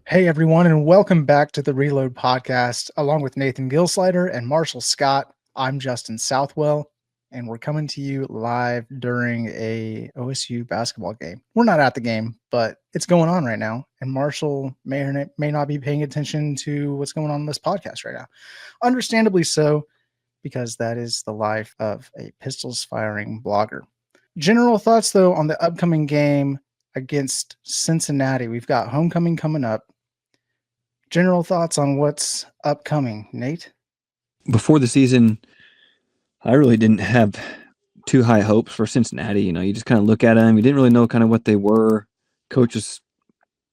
Hey everyone, and welcome back to the Reload Podcast. Along with Nathan Gilsleider and Marshall Scott, I'm Justin Southwell, and we're coming to you live during a OSU basketball game. We're not at the game, but it's going on right now, and Marshall may or may not be paying attention to what's going on in this podcast right now. Understandably so, because that is the life of a pistols firing blogger. General thoughts, though, on the upcoming game against Cincinnati. We've got homecoming coming up. General thoughts on what's upcoming, Nate? Before the season, I really didn't have too high hopes for Cincinnati. You just kind of look at them. You didn't really know kind of what they were. Coach is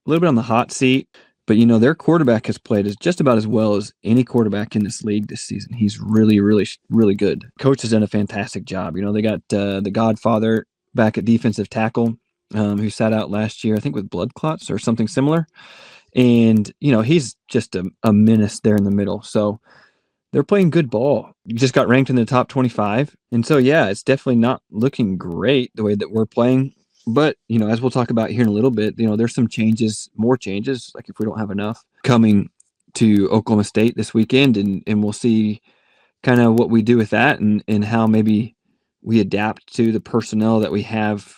a little bit on the hot seat, but, their quarterback has played just about as well as any quarterback in this league this season. He's really, really, really good. Coach has done a fantastic job. They got the Godfather back at defensive tackle who sat out last year, I think with blood clots or something similar. And, he's just a menace there in the middle. So they're playing good ball. You just got ranked in the top 25. And so, yeah, it's definitely not looking great the way that we're playing. But, as we'll talk about here in a little bit, there's some changes, more changes, like if we don't have enough, coming to Oklahoma State this weekend. And we'll see kind of what we do with that and how maybe we adapt to the personnel that we have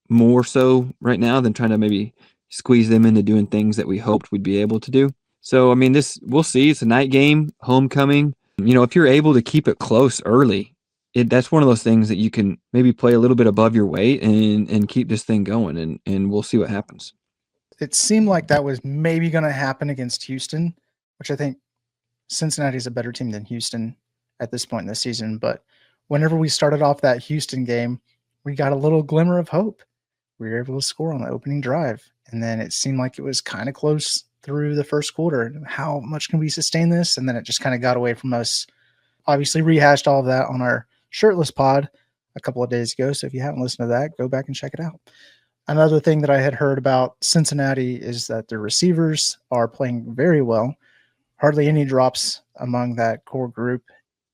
more so right now than trying to maybe squeeze them into doing things that we hoped we'd be able to do. So, we'll see. It's a night game, homecoming. If you're able to keep it close early, that's one of those things that you can maybe play a little bit above your weight and keep this thing going, and we'll see what happens. It seemed like that was maybe going to happen against Houston, which I think Cincinnati is a better team than Houston at this point in the season. But whenever we started off that Houston game, we got a little glimmer of hope. We were able to score on the opening drive. And then it seemed like it was kind of close through the first quarter. How much can we sustain this? And then it just kind of got away from us. Obviously rehashed all of that on our shirtless pod a couple of days ago. So if you haven't listened to that, go back and check it out. Another thing that I had heard about Cincinnati is that their receivers are playing very well. Hardly any drops among that core group.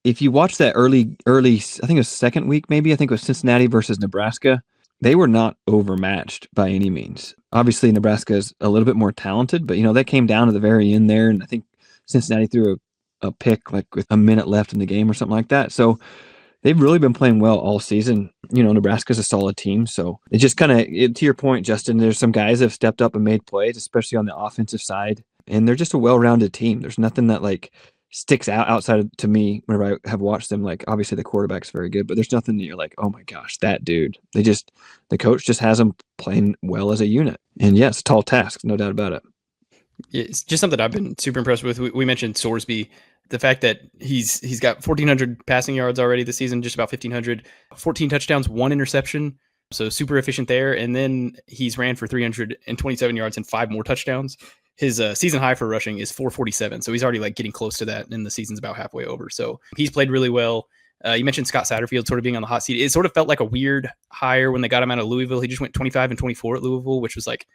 If you watch that early, I think it was second week, maybe, I think it was Cincinnati versus Nebraska. They were not overmatched by any means. Obviously, Nebraska is a little bit more talented, but, that came down to the very end there. And I think Cincinnati threw a pick like with a minute left in the game or something like that. So they've really been playing well all season. Nebraska's a solid team. So it just kind of, to your point, Justin, there's some guys that have stepped up and made plays, especially on the offensive side. And they're just a well-rounded team. There's nothing that sticks out outside of, to me, whenever I have watched them. Obviously the quarterback's very good, but there's nothing that you're like, oh my gosh, that dude. The coach just has them playing well as a unit. And yeah, it's a tall task, no doubt about it. It's just something I've been super impressed with. We mentioned Sorsby, the fact that he's got 1,400 passing yards already this season, just about 1,500, 14 touchdowns, 1 interception. So super efficient there. And then he's ran for 327 yards and 5 more touchdowns. His season high for rushing is 447. So he's already getting close to that, and the season's about halfway over. So he's played really well. You mentioned Scott Satterfield sort of being on the hot seat. It sort of felt like a weird hire when they got him out of Louisville. He just went 25 and 24 at Louisville, which was like,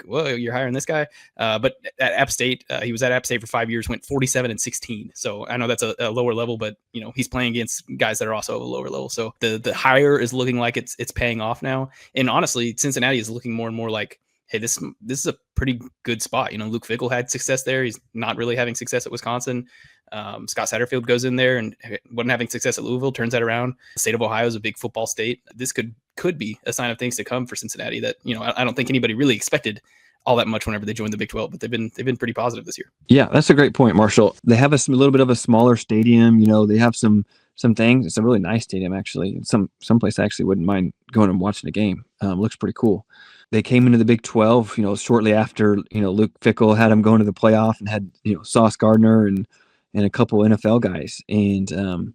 whoa, you're hiring this guy. But at App State, he was at App State for 5 years, went 47 and 16. So I know that's a lower level, but he's playing against guys that are also a lower level. So the hire is looking like it's paying off now. And honestly, Cincinnati is looking more and more like, hey, this is a pretty good spot. Luke Fickell had success there. He's not really having success at Wisconsin. Scott Satterfield goes in there and wasn't having success at Louisville, turns that around. The state of Ohio is a big football state. This could be a sign of things to come for Cincinnati that, I don't think anybody really expected all that much whenever they joined the Big 12, but they've been pretty positive this year. Yeah, that's a great point, Marshall. They have a little bit of a smaller stadium. They have some things. It's a really nice stadium, actually. Someplace I actually wouldn't mind going and watching a game. Looks pretty cool. They came into the Big 12, shortly after, Luke Fickell had them going to the playoff and had, Sauce Gardner and a couple NFL guys. And,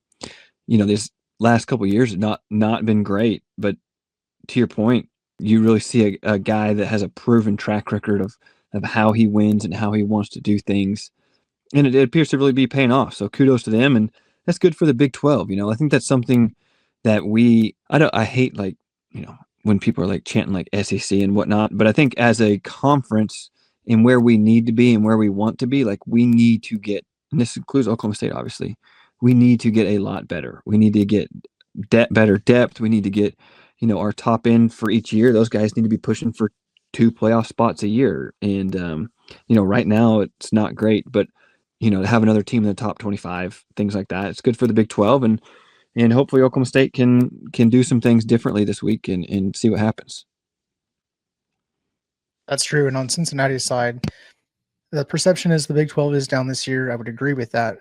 this last couple of years have not been great. But to your point, you really see a guy that has a proven track record of how he wins and how he wants to do things. And it appears to really be paying off. So kudos to them. And that's good for the Big 12. I think that's something that I hate, when people are chanting SEC and whatnot, but I think as a conference and where we need to be and where we want to be, we need to get, and this includes Oklahoma State, obviously, we need to get a lot better. We need to get better depth. We need to get, our top end for each year. Those guys need to be pushing for 2 playoff spots a year. And Right now it's not great, but to have another team in the top 25, things like that, it's good for the Big 12, and hopefully Oklahoma State can do some things differently this week and see what happens. That's true. And on Cincinnati's side, the perception is the Big 12 is down this year. I would agree with that.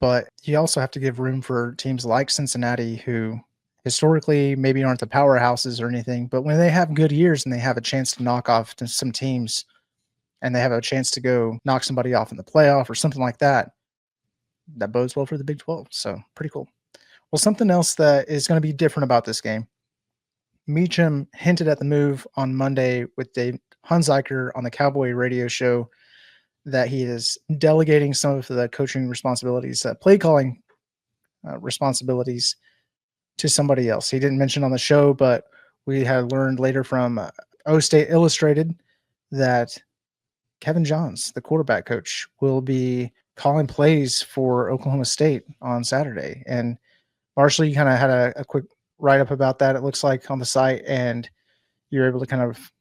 But you also have to give room for teams like Cincinnati, who historically maybe aren't the powerhouses or anything, but when they have good years and they have a chance to knock off some teams and they have a chance to go knock somebody off in the playoff or something like that, that bodes well for the Big 12. So pretty cool. Well, something else that is going to be different about this game. Meacham hinted at the move on Monday with Dave Hunziker on the Cowboy radio show that he is delegating some of the coaching responsibilities, play calling responsibilities to somebody else. He didn't mention on the show, but we had learned later from O State Illustrated that Kevin Johns, the quarterback coach, will be calling plays for Oklahoma State on Saturday. And Marshall, you kind of had a quick write-up about that, it looks like, on the site, and you're able to kind of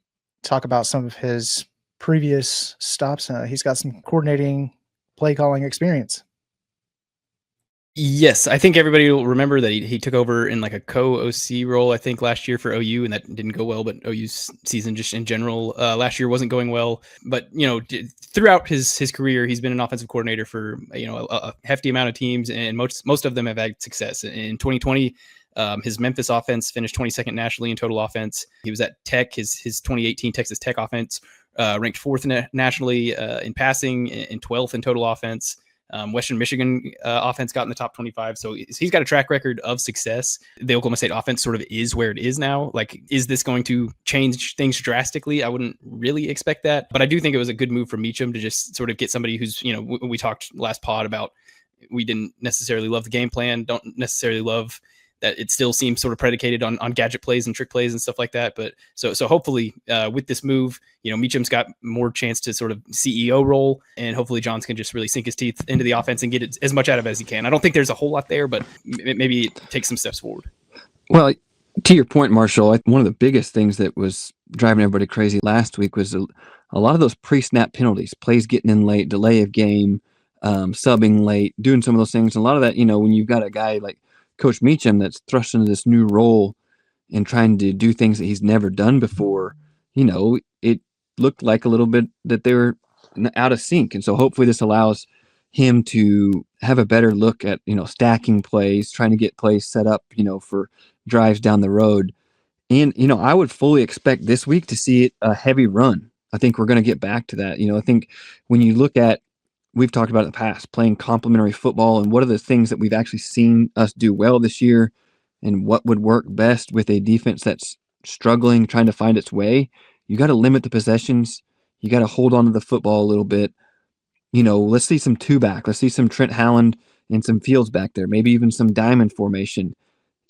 talk about some of his previous stops. He's got some coordinating, play calling experience. Yes, I think everybody will remember that he took over in like a co-OC role, I think, last year for OU, and that didn't go well. But OU's season just in general last year wasn't going well. But, throughout his career, he's been an offensive coordinator for, a hefty amount of teams, and most of them have had success. In 2020, his Memphis offense finished 22nd nationally in total offense. He was at Tech. His 2018 Texas Tech offense ranked 4th nationally in passing and 12th in total offense. Western Michigan offense got in the top 25. So he's got a track record of success. The Oklahoma State offense sort of is where it is now. Like, is this going to change things drastically? I wouldn't really expect that. But I do think it was a good move for Meacham to just sort of get somebody who's, we talked last pod about, we didn't necessarily love the game plan, don't necessarily love that it still seems sort of predicated on gadget plays and trick plays and stuff like that. But so hopefully with this move, Meacham's got more chance to sort of CEO role, and hopefully Johns can just really sink his teeth into the offense and get it as much out of it as he can. I don't think there's a whole lot there, but maybe take some steps forward. Well, to your point, Marshall, one of the biggest things that was driving everybody crazy last week was a lot of those pre-snap penalties, plays getting in late, delay of game, subbing late, doing some of those things. And a lot of that, when you've got a guy like Coach Meacham that's thrust into this new role and trying to do things that he's never done before, it looked like a little bit that they were out of sync. And so hopefully this allows him to have a better look at, stacking plays, trying to get plays set up, for drives down the road. And, I would fully expect this week to see it a heavy run. I think we're going to get back to that. I think when you look at, we've talked about in the past, playing complementary football and what are the things that we've actually seen us do well this year and what would work best with a defense that's struggling, trying to find its way. You got to limit the possessions. You got to hold on to the football a little bit. Let's see some two back. Let's see some Trent Howland and some Fields back there, maybe even some diamond formation.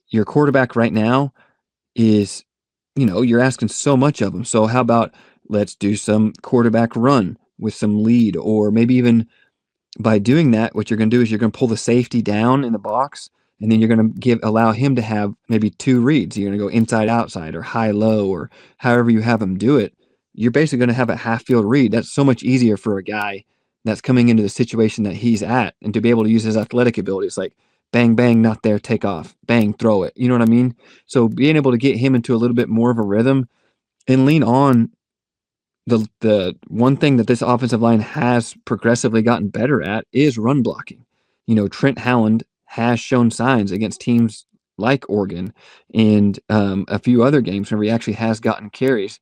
Your quarterback right now is, you're asking so much of him. So how about let's do some quarterback run with some lead, or maybe even by doing that, what you're going to do is you're going to pull the safety down in the box, and then you're going to allow him to have maybe two reads. You're going to go inside, outside, or high, low, or however you have him do it. You're basically going to have a half field read. That's so much easier for a guy that's coming into the situation that he's at, and to be able to use his athletic abilities, like bang, bang, not there, take off, bang, throw it. You know what I mean? So being able to get him into a little bit more of a rhythm and lean on the one thing that this offensive line has progressively gotten better at is run blocking. Trent Howland has shown signs against teams like Oregon and a few other games where he actually has gotten carries.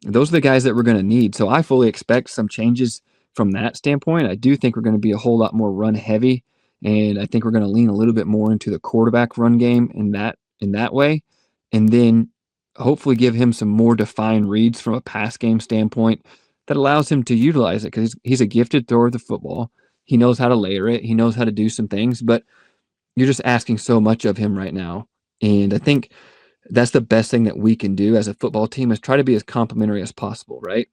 Those are the guys that we're going to need. So I fully expect some changes from that standpoint. I do think we're going to be a whole lot more run heavy, and I think we're going to lean a little bit more into the quarterback run game in that way, and then hopefully give him some more defined reads from a pass game standpoint that allows him to utilize it, because he's a gifted thrower of the football. He knows how to layer it. He knows how to do some things, but you're just asking so much of him right now. And I think that's the best thing that we can do as a football team, is try to be as complimentary as possible, right?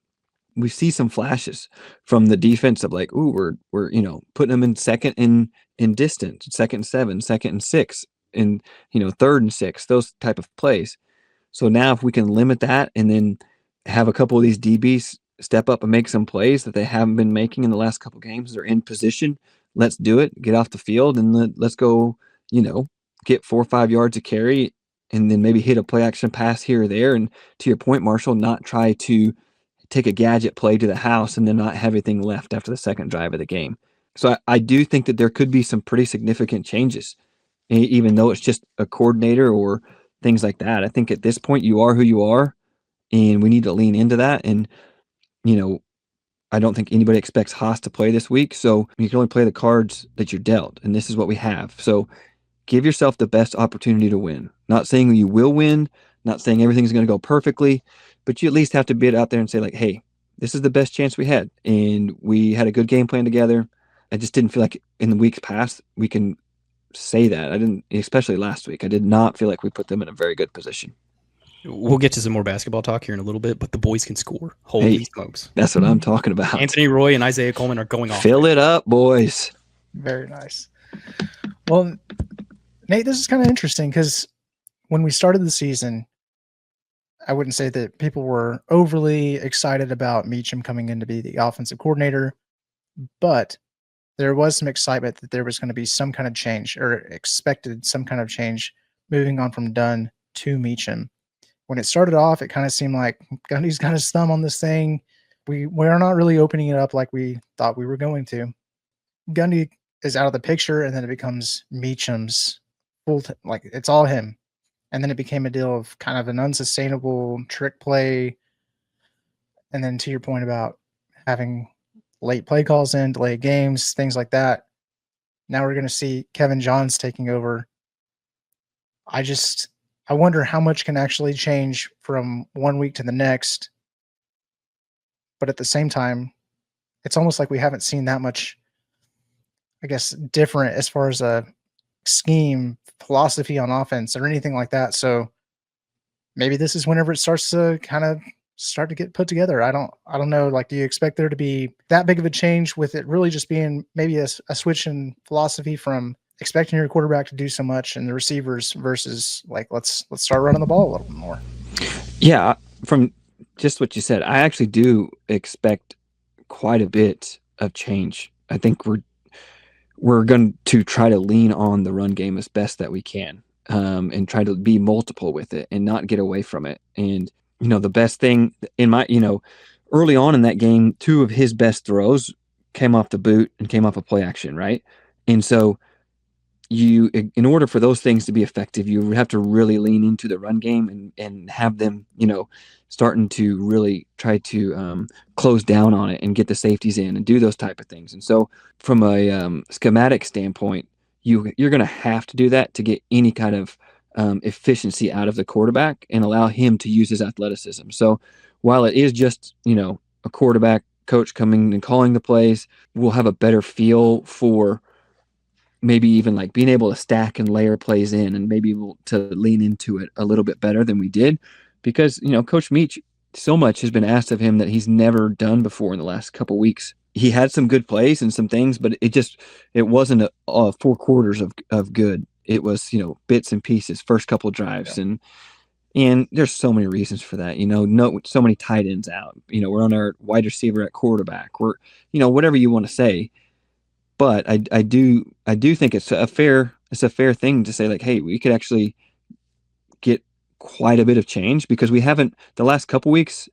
We see some flashes from the defense of like, ooh, we're putting them in second in distance, 2nd and 7, 2nd and 6, and 3rd and 6, those type of plays. So now if we can limit that and then have a couple of these DBs step up and make some plays that they haven't been making in the last couple games. They're in position. Let's do it. Get off the field and let's go, get 4 or 5 yards of carry and then maybe hit a play action pass here or there. And to your point, Marshall, not try to take a gadget play to the house and then not have anything left after the second drive of the game. So I do think that there could be some pretty significant changes, even though it's just a coordinator or things like that. I think at this point you are who you are, and we need to lean into that. And, I don't think anybody expects Haas to play this week, so you can only play the cards that you're dealt, and this is what we have. So give yourself the best opportunity to win. Not saying you will win, not saying everything's going to go perfectly, but you at least have to be out there and say, like, hey, this is the best chance we had, and we had a good game plan together. I just didn't feel like in the weeks past we can say that. I didn't, especially last week. I did not feel like we put them in a very good position. We'll get to some more basketball talk here in a little bit, but the boys can score. Holy smokes. That's what I'm talking about. Anthony Roy and Isaiah Coleman are going off. Fill it up, boys. Very nice. Well, Nate, this is kind of interesting because when we started the season, I wouldn't say that people were overly excited about Meacham coming in to be the offensive coordinator, but there was some excitement that there was going to be some kind of change, or expected some kind of change, moving on from Dunn to Meacham. When it started off, it kind of seemed like Gundy's got his thumb on this thing. We're not really opening it up like we thought we were going to. Gundy is out of the picture, and then it becomes Meacham's like it's all him. And then it became a deal of kind of an unsustainable trick play. And then to your point about having late play calls in, delayed games, things like that. Now we're going to see Kevin Johns taking over. I wonder how much can actually change from one week to the next. But at the same time, it's almost like we haven't seen that much, I guess, different as far as a scheme, philosophy on offense or anything like that. So maybe this is whenever it starts to get put together. I don't know. Like, do you expect there to be that big of a change with it really just being maybe a switch in philosophy from expecting your quarterback to do so much and the receivers versus like, let's start running the ball a little bit more? Yeah. From just what you said, I actually do expect quite a bit of change. I think we're going to try to lean on the run game as best that we can, and try to be multiple with it and not get away from it. And, the best thing in my, early on in that game, 2 of his best throws came off the boot and came off a play action. Right. And so in order for those things to be effective, you have to really lean into the run game and have them, starting to really try to close down on it and get the safeties in and do those type of things. And so from a schematic standpoint, you're going to have to do that to get any kind of efficiency out of the quarterback and allow him to use his athleticism. So while it is just, a quarterback coach coming and calling the plays, we'll have a better feel for maybe even like being able to stack and layer plays in and maybe to lean into it a little bit better than we did, because, Coach Meach, so much has been asked of him that he's never done before in the last couple of weeks. He had some good plays and some things, but it wasn't a 4 quarters of good. It was, bits and pieces, first couple of drives. Yeah. And there's so many reasons for that, so many tight ends out, we're on our wide receiver at quarterback, we're, whatever you want to say. But I do think it's a fair thing to say, like, hey, we could actually get quite a bit of change, because we haven't, the last couple weeks,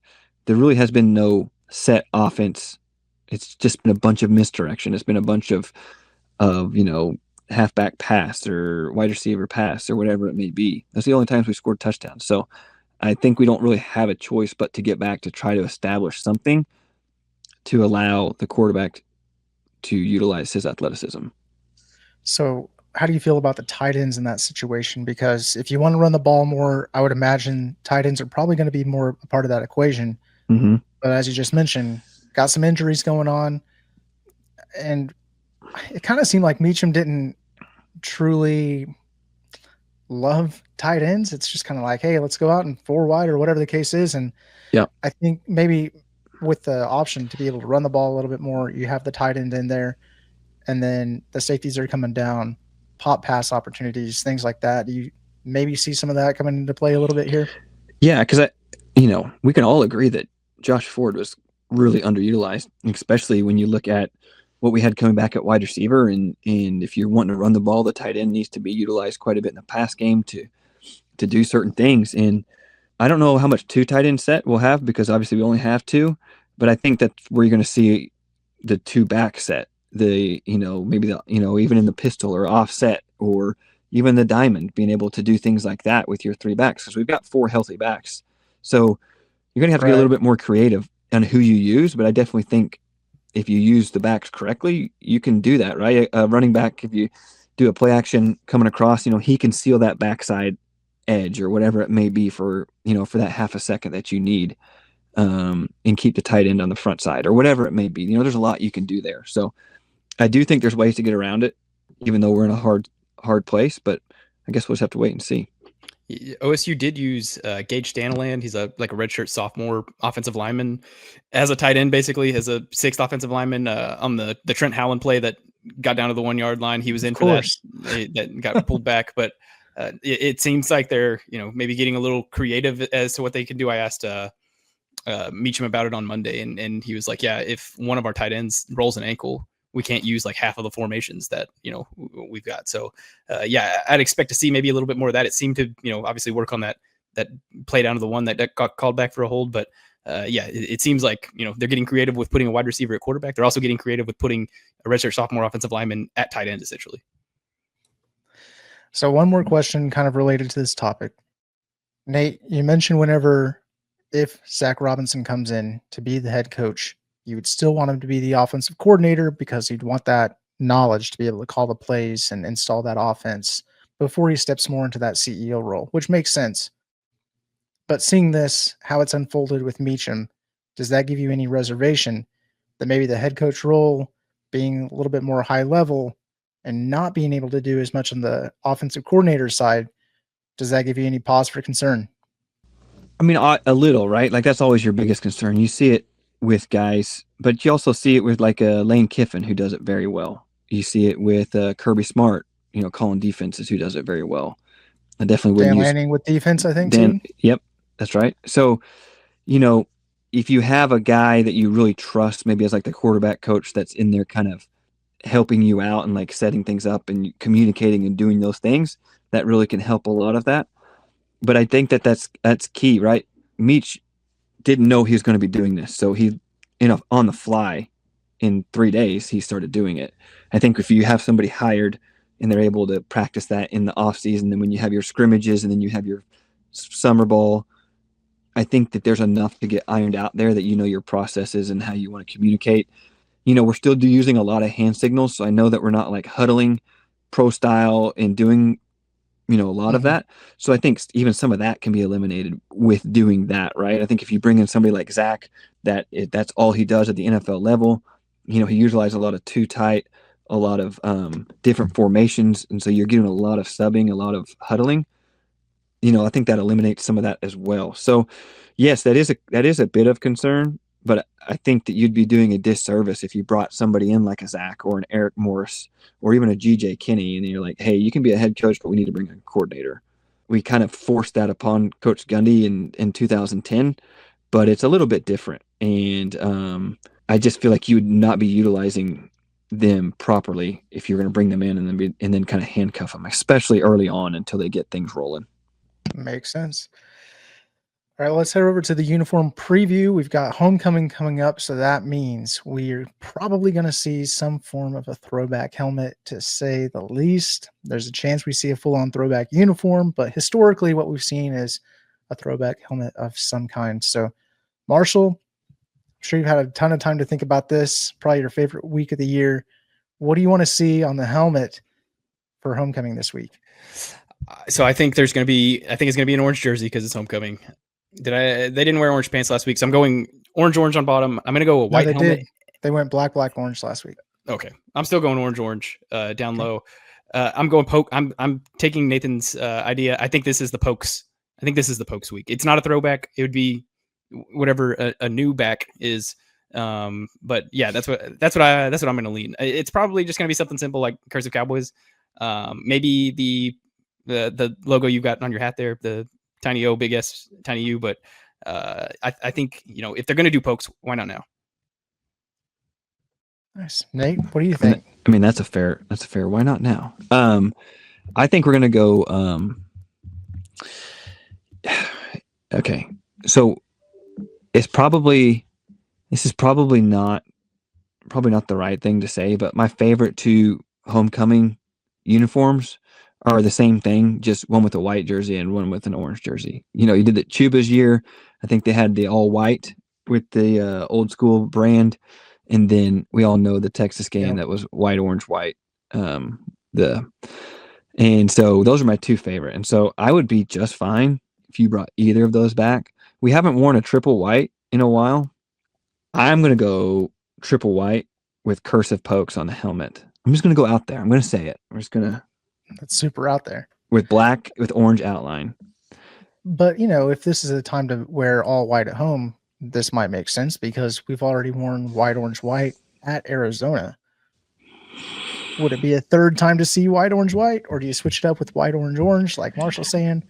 there really has been no set offense. It's just been a bunch of misdirection. It's been a bunch of halfback pass or wide receiver pass or whatever it may be. That's the only times we scored touchdowns. So I think we don't really have a choice but to get back to try to establish something to allow the quarterback to utilize his athleticism. So how do you feel about the tight ends in that situation? Because if you want to run the ball more, I would imagine tight ends are probably going to be more a part of that equation. Mm-hmm. But as you just mentioned, got some injuries going on, and it kind of seemed like Meacham didn't truly love tight ends. It's just kind of like, hey, let's go out and 4 wide or whatever the case is. And yeah, I think maybe with the option to be able to run the ball a little bit more, you have the tight end in there, and then the safeties are coming down, pop pass opportunities, things like that. Do you maybe see some of that coming into play a little bit here? Yeah, because we can all agree that Josh Ford was really underutilized, especially when you look at what we had coming back at wide receiver. And if you're wanting to run the ball, the tight end needs to be utilized quite a bit in the pass game to do certain things. And I don't know how much 2 tight end set we'll have, because obviously we only have 2, but I think that's where you're going to see the 2 back set, maybe even in the pistol or offset, or even the diamond, being able to do things like that with your 3 backs, because we've got 4 healthy backs. So you're going to have to be a little bit more creative on who you use, but I definitely think if you use the backs correctly, you can do that, right? Running back, if you do a play action coming across, he can seal that backside edge or whatever it may be for that half a second that you need, and keep the tight end on the front side or whatever it may be. There's a lot you can do there. So I do think there's ways to get around it, even though we're in a hard place, but I guess we'll just have to wait and see. OSU did use Gage Staniland. He's a redshirt sophomore offensive lineman as a tight end, basically as a 6th offensive lineman on the Trent Howland play that got down to the 1 yard line. He was in for that. That got pulled back, but it seems like they're maybe getting a little creative as to what they can do. I asked Meacham about it on Monday, and he was like, yeah, if one of our tight ends rolls an ankle, we can't use like half of the formations that we've got. So I'd expect to see maybe a little bit more of that. It seemed to obviously work on that play down to the 1 that got called back for a hold. But it seems like they're getting creative with putting a wide receiver at quarterback. They're also getting creative with putting a redshirt sophomore offensive lineman at tight end, essentially. So one more question kind of related to this topic. Nate, you mentioned if Zach Robinson comes in to be the head coach, you would still want him to be the offensive coordinator, because you'd want that knowledge to be able to call the plays and install that offense before he steps more into that CEO role, which makes sense. But seeing this, how it's unfolded with Meacham, does that give you any reservation that maybe the head coach role being a little bit more high level and not being able to do as much on the offensive coordinator side, does that give you any pause for concern? I mean, a little, right? Like that's always your biggest concern. You see it with guys, but you also see it with like Lane Kiffin, who does it very well. You see it with Kirby Smart, calling defenses, who does it very well. I definitely wouldn't use Lanning with defense, I think. Dan, too. Yep, that's right. So, if you have a guy that you really trust, maybe as like the quarterback coach that's in there kind of helping you out and like setting things up and communicating and doing those things, that really can help a lot of that. But I think that's key, right? Meach didn't know he was going to be doing this, so he, on the fly, in 3 days, he started doing it. I think if you have somebody hired and they're able to practice that in the off season, then when you have your scrimmages and then you have your summer ball, I think that there's enough to get ironed out there that your processes and how you want to communicate. We're still using a lot of hand signals, so I know that we're not like huddling pro style and doing a lot of that. So I think even some of that can be eliminated with doing that, right? I think if you bring in somebody like Zach, that's all he does at the NFL level. He utilizes a lot of 2 tight, a lot of different formations, and so you're getting a lot of subbing, a lot of huddling. I think that eliminates some of that as well. So yes, that is a bit of concern, but I think that you'd be doing a disservice if you brought somebody in like a Zach or an Eric Morris or even a GJ Kinney, and you're like, hey, you can be a head coach, but we need to bring a coordinator. We kind of forced that upon Coach Gundy in 2010, but it's a little bit different. And I just feel like you would not be utilizing them properly if you're going to bring them in and then kind of handcuff them, especially early on until they get things rolling. Makes sense. All right, let's head over to the uniform preview. We've got homecoming coming up, so that means we're probably going to see some form of a throwback helmet, to say the least. There's a chance we see a full-on throwback uniform, but historically what we've seen is a throwback helmet of some kind. So, Marshall, I'm sure you've had a ton of time to think about this, probably your favorite week of the year. What do you want to see on the helmet for homecoming this week? So I think it's going to be an orange jersey because it's homecoming. They didn't wear orange pants last week, so I'm going orange on bottom. I'm going to go a white helmet. Did. They went black, orange last week. Okay. I'm still going orange down low. I'm going poke. I'm taking Nathan's idea. I think this is the pokes. I think this is the pokes week. It's not a throwback. It would be whatever a new back is. But yeah, that's what I'm going to lean. It's probably just going to be something simple like Cursive Cowboys. Maybe the logo you've got on your hat there, the tiny O, big S, tiny U. But I think if they're going to do pokes, why not now? Nice. Nate, what do you I mean, think? I mean that's a fair. Why not now? I think we're gonna go. Okay, so it's probably this is probably not the right thing to say, but my favorite two homecoming uniforms are the same thing, just one with a white jersey and one with an orange jersey. You did it Chuba's year. I think they had the all white with the old school brand, and then we all know the Texas game that was white, orange, white. And so those are my two favorite. And so I would be just fine if you brought either of those back. We haven't worn a triple white in a while. I'm going to go triple white with cursive pokes on the helmet. I'm just going to go out there. I'm going to say it. I'm just going to. That's super out there. With black, with orange outline. But, if this is a time to wear all white at home, this might make sense because we've already worn white, orange, white at Arizona. Would it be a third time to see white, orange, white? Or do you switch it up with white, orange, orange, like Marshall's saying?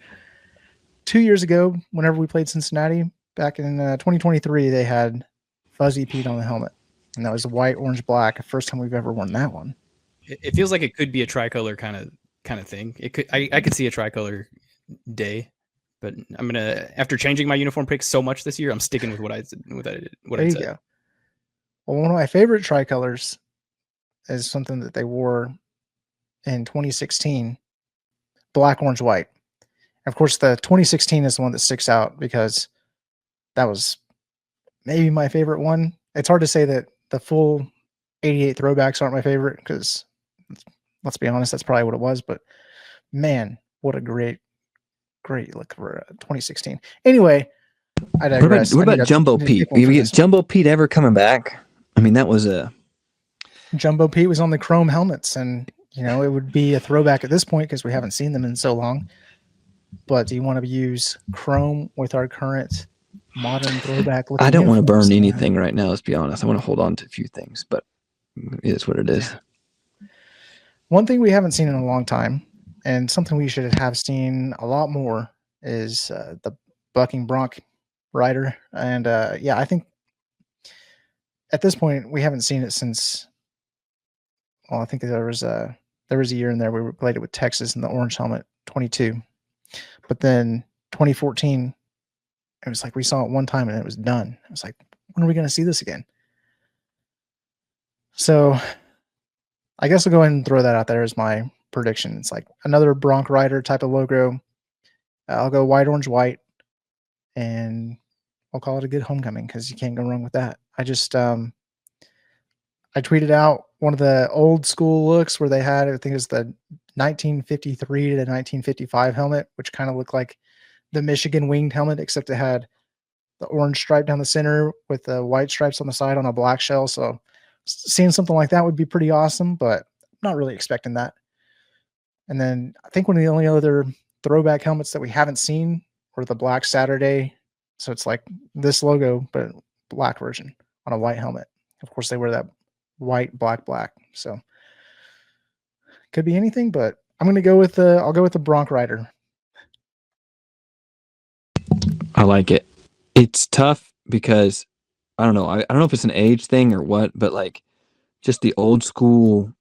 2 years ago, whenever we played Cincinnati, back in 2023, they had Fuzzy Pete on the helmet. And that was white, orange, black. The first time we've ever worn that one. It feels like it could be a tricolor kind of thing. It could. I could see a tricolor day, but I'm gonna, after changing my uniform pick so much this year, I'm sticking with what I did. There you go. Well, one of my favorite tricolors is something that they wore in 2016, black, orange, white. Of course, the 2016 is the one that sticks out because that was maybe my favorite one. It's hard to say that the full 88 throwbacks aren't my favorite because, let's be honest, that's probably what it was. But man, what a great look for 2016. Anyway, I digress. What about Jumbo Pete? Is Jumbo Pete ever coming back? I mean, that was a Jumbo Pete was on the chrome helmets, and it would be a throwback at this point because we haven't seen them in so long. But do you want to use chrome with our current modern throwback? I don't want to burn anything right now. Let's be honest. I want to hold on to a few things, but it is what it is. Yeah. One thing we haven't seen in a long time, and something we should have seen a lot more, is the bucking bronc rider. And I think at this point we haven't seen it since. Well, I think there was a year in there where we played it with Texas in the orange helmet, 22. But then 2014, it was like we saw it one time and it was done. It was like, when are we going to see this again? So I guess I'll go ahead and throw that out there as my prediction. It's like another bronc rider type of logo. I'll go white, orange, white, and I'll call it a good homecoming because you can't go wrong with that. I just I tweeted out one of the old school looks where they had, I think it was the 1953 to 1955 helmet, which kind of looked like the Michigan winged helmet, except it had the orange stripe down the center with the white stripes on the side on a black shell. So seeing something like that would be pretty awesome, but not really expecting that. And then I think one of the only other throwback helmets that we haven't seen were the Black Saturday. So it's like this logo, but black version on a white helmet. Of course, they wear that white, black, black. So could be anything, but I'm going to go with I'll go with the Bronc Rider. I like it. It's tough because I don't know. I don't know if it's an age thing or what, but like just the old school,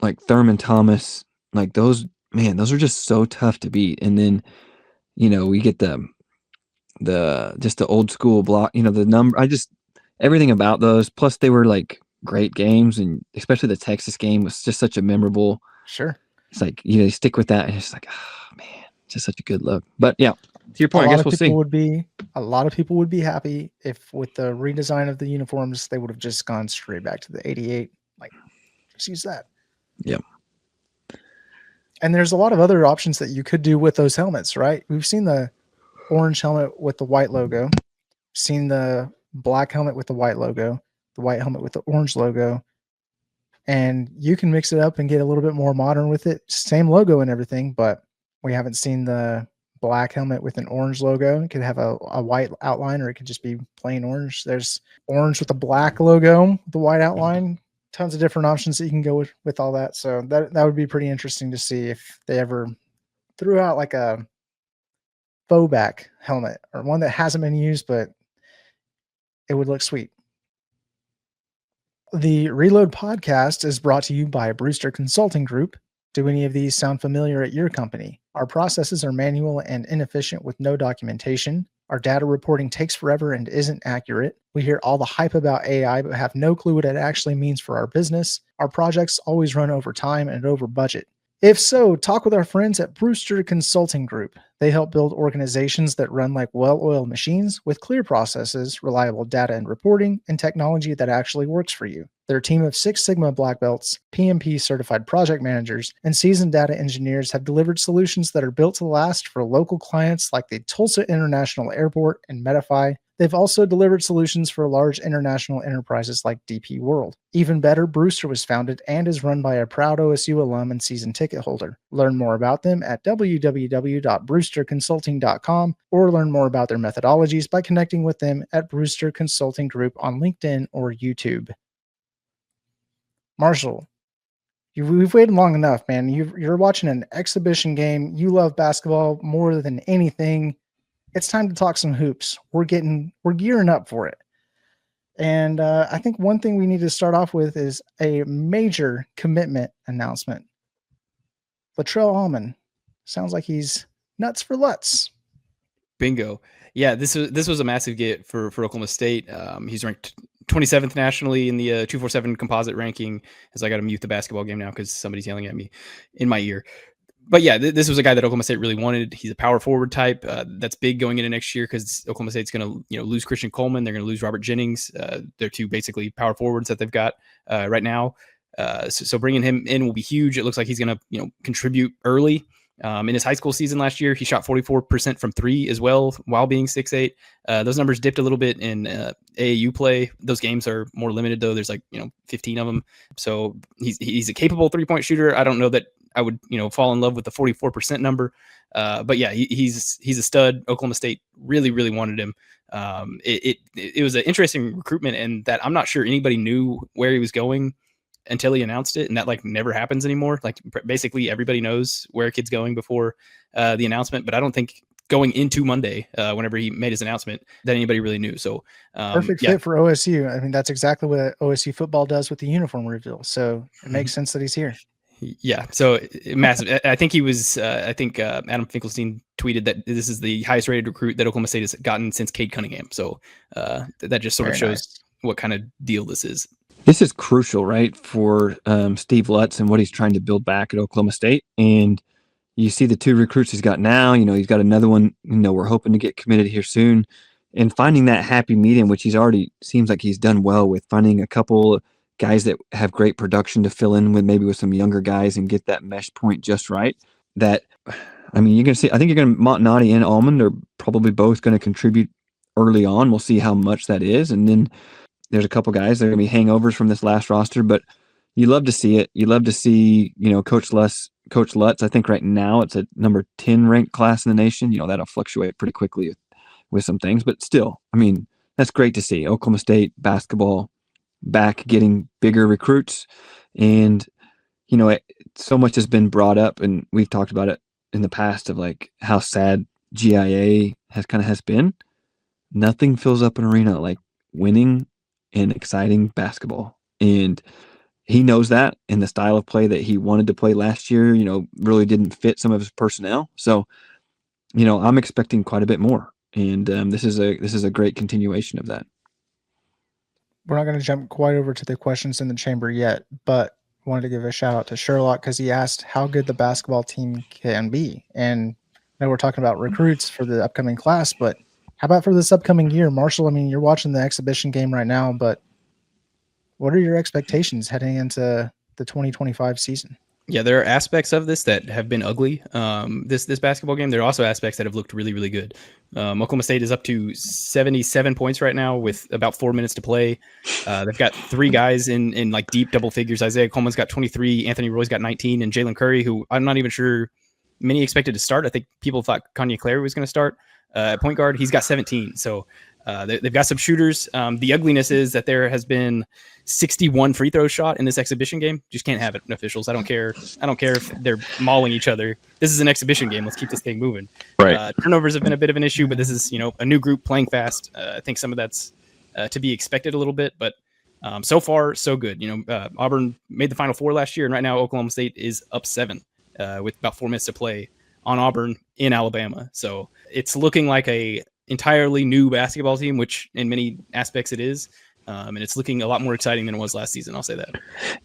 like Thurman Thomas, like those are just so tough to beat. And then, we get the just the old school block, the number, everything about those. Plus they were like great games, and especially the Texas game was just such a memorable. Sure. It's like, you stick with that and it's like, oh man, just such a good look. But yeah, to your point, I guess we'll see. A lot of people would be happy if with the redesign of the uniforms, they would have just gone straight back to the 88. Like, just use that. Yep. And there's a lot of other options that you could do with those helmets, right? We've seen the orange helmet with the white logo, seen the black helmet with the white logo, the white helmet with the orange logo, and you can mix it up and get a little bit more modern with it. Same logo and everything, but we haven't seen the black helmet with an orange logo. It could have a white outline, or it could just be plain orange. There's orange with a black logo, the white outline. Tons of different options that you can go with all that. So that would be pretty interesting to see if they ever threw out like a faux back helmet or one that hasn't been used, but it would look sweet. The Reload podcast is brought to you by Brewster Consulting Group. Do any of these sound familiar at your company? Our processes are manual and inefficient with no documentation. Our data reporting takes forever and isn't accurate. We hear all the hype about AI, but have no clue what it actually means for our business. Our projects always run over time and over budget. If so, talk with our friends at Brewster Consulting Group. They help build organizations that run like well-oiled machines with clear processes, reliable data and reporting, and technology that actually works for you. Their team of Six Sigma Black Belts, PMP certified project managers, and seasoned data engineers have delivered solutions that are built to last for local clients like the Tulsa International Airport and Medify. They've also delivered solutions for large international enterprises like DP World. Even better, Brewster was founded and is run by a proud OSU alum and season ticket holder. Learn more about them at www.brewsterconsulting.com or learn more about their methodologies by connecting with them at Brewster Consulting Group on LinkedIn or YouTube. Marshall, we've waited long enough, man. You're watching an exhibition game. You love basketball more than anything. It's time to talk some hoops. We're gearing up for it. And I think one thing we need to start off with is a major commitment announcement. Latrell Allman sounds like he's nuts for Lutz. Bingo. Yeah, this was a massive get for Oklahoma State. He's ranked 27th nationally in the 247 composite ranking. As I got to mute the basketball game now because somebody's yelling at me in my ear. But yeah, this was a guy that Oklahoma State really wanted. He's a power forward type. That's big going into next year because Oklahoma State's going to lose Christian Coleman. They're going to lose Robert Jennings. They're two basically power forwards that they've got right now. So bringing him in will be huge. It looks like he's going to contribute early. In his high school season last year, he shot 44% from three as well while being 6'8". Those numbers dipped a little bit in AAU play. Those games are more limited though. There's 15 of them. So he's a capable 3-point shooter. I don't know that I would fall in love with the 44% number. But yeah, he's a stud. Oklahoma State really, really wanted him. It was an interesting recruitment and that I'm not sure anybody knew where he was going until he announced it, and that never happens anymore. Basically everybody knows where a kid's going before the announcement, but I don't think going into Monday, whenever he made his announcement, that anybody really knew. So perfect fit for OSU. I mean, that's exactly what OSU football does with the uniform reveal. So it makes sense that he's here. Yeah, so massive. I think he was. Adam Finkelstein tweeted that this is the highest rated recruit that Oklahoma State has gotten since Cade Cunningham. So that just sort of shows what kind of deal this is. This is crucial, right, for Steve Lutz and what he's trying to build back at Oklahoma State. And you see the two recruits he's got now. He's got another one. We're hoping to get committed here soon. And finding that happy medium, which he's already seems like he's done well with, finding a couple guys that have great production to fill in with some younger guys and get that mesh point just right. You're going to see, I think you're going to, Montanati and Almond are probably both going to contribute early on. We'll see how much that is. And then there's a couple guys that are going to be hangovers from this last roster, but you love to see it. You love to see, Coach Lutz, I think right now it's a number 10 ranked class in the nation. That'll fluctuate pretty quickly with some things, but still, that's great to see. Oklahoma State basketball back, getting bigger recruits. And, so much has been brought up, and we've talked about it in the past of how sad GIA has been. Nothing fills up an arena like winning and exciting basketball. And he knows that, and the style of play that he wanted to play last year, really didn't fit some of his personnel. So, I'm expecting quite a bit more. And this is a great continuation of that. We're not going to jump quite over to the questions in the chamber yet, but wanted to give a shout out to Sherlock because he asked how good the basketball team can be. And I know we're talking about recruits for the upcoming class, but how about for this upcoming year? Marshall, you're watching the exhibition game right now, but what are your expectations heading into the 2025 season? Yeah, there are aspects of this that have been ugly. This basketball game. There are also aspects that have looked really, really good. Oklahoma State is up to 77 points right now with about 4 minutes to play. They've got three guys in deep double figures. Isaiah Coleman's got 23, Anthony Roy's got 19, and Jalen Curry, who I'm not even sure many expected to start. I think people thought Kanye Clary was going to start at point guard. He's got 17. So they've got some shooters. The ugliness is that there has been 61 free throws shot in this exhibition game. Just can't have it, officials. I don't care if they're mauling each other. This is an exhibition game. Let's keep this thing moving. Right. Turnovers have been a bit of an issue, but this is a new group playing fast. I think some of that's to be expected a little bit, but So far, so good. Auburn made the Final Four last year, and right now Oklahoma State is up 7 with about 4 minutes to play on Auburn in Alabama. So it's looking like a entirely new basketball team, which in many aspects it is. And it's looking a lot more exciting than it was last season. I'll say that.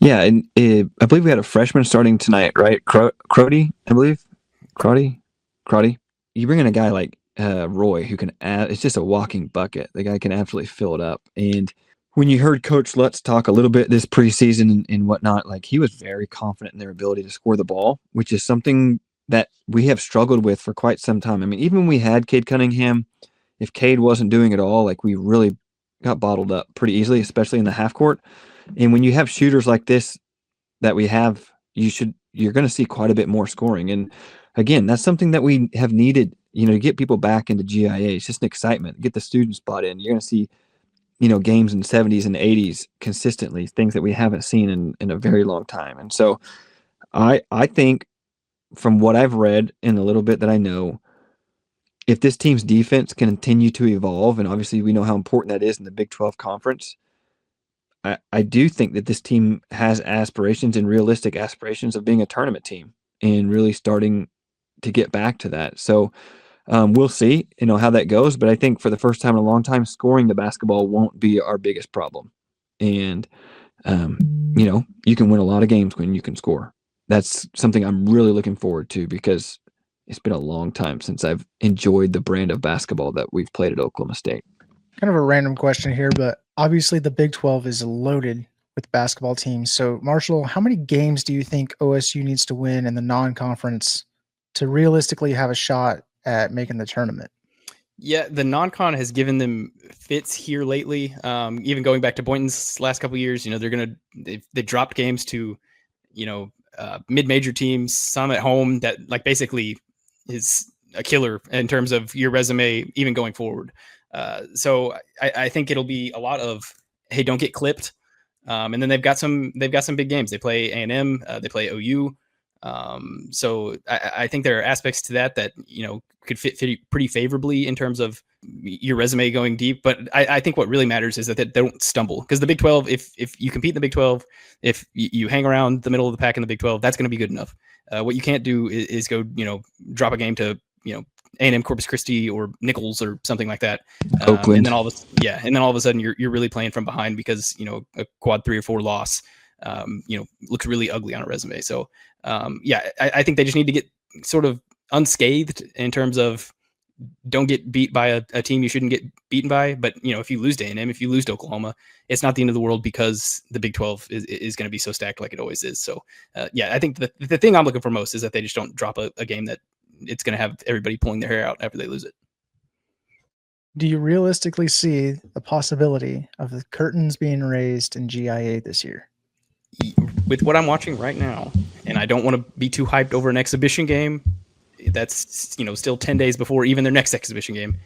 Yeah, and I believe we had a freshman starting tonight, right? Crotty, I believe. Crotty. You bring in a guy like Roy who can add. It's just a walking bucket. The guy can absolutely fill it up. And when you heard Coach Lutz talk a little bit this preseason and whatnot, like he was very confident in their ability to score the ball, which is something that we have struggled with for quite some time. I mean, even when we had Cade Cunningham, if Cade wasn't doing it all, like we really got bottled up pretty easily, especially in the half court. And when you have shooters like this that we have, you're going to see quite a bit more scoring. And again, that's something that we have needed, to get people back into GIA. It's just an excitement, get the students bought in. You're going to see, games in the 70s and 80s consistently, things that we haven't seen in a very long time. And so I think from what I've read and a little bit that I know, if this team's defense can continue to evolve, and obviously we know how important that is in the Big 12 conference, I do think that this team has aspirations and realistic aspirations of being a tournament team and really starting to get back to that. So we'll see, how that goes. But I think for the first time in a long time, scoring the basketball won't be our biggest problem. And, you can win a lot of games when you can score. That's something I'm really looking forward to because it's been a long time since I've enjoyed the brand of basketball that we've played at Oklahoma State. Kind of a random question here, but obviously the Big 12 is loaded with basketball teams. So, Marshall, how many games do you think OSU needs to win in the non-conference to realistically have a shot at making the tournament? Yeah, the non-con has given them fits here lately. Even going back to Boynton's last couple of years, they've dropped games to, mid-major teams, some at home that like basically is a killer in terms of your resume, even going forward. So I think it'll be a lot of, hey, don't get clipped. And then they've got some big games. They play A&M, they play OU. So I think there are aspects to that could fit pretty favorably in terms of your resume going deep. But I think what really matters is that they don't stumble, because the Big 12, if you compete in the Big 12, if you hang around the middle of the pack in the Big 12, that's going to be good enough. What you can't do is go, drop a game to, A&M Corpus Christi or Nichols or something like that. Oakland. And then all of a sudden you're really playing from behind because, a quad 3 or 4 loss, looks really ugly on a resume. So, I think they just need to get sort of unscathed in terms of don't get beat by a team you shouldn't get beaten by. But, if you lose to A&M, if you lose to Oklahoma, it's not the end of the world because the Big 12 is going to be so stacked like it always is. So, I think the thing I'm looking for most is that they just don't drop a game that it's going to have everybody pulling their hair out after they lose it. Do you realistically see the possibility of the curtains being raised in GIA this year? With what I'm watching right now, and I don't want to be too hyped over an exhibition game that's still 10 days before even their next exhibition game.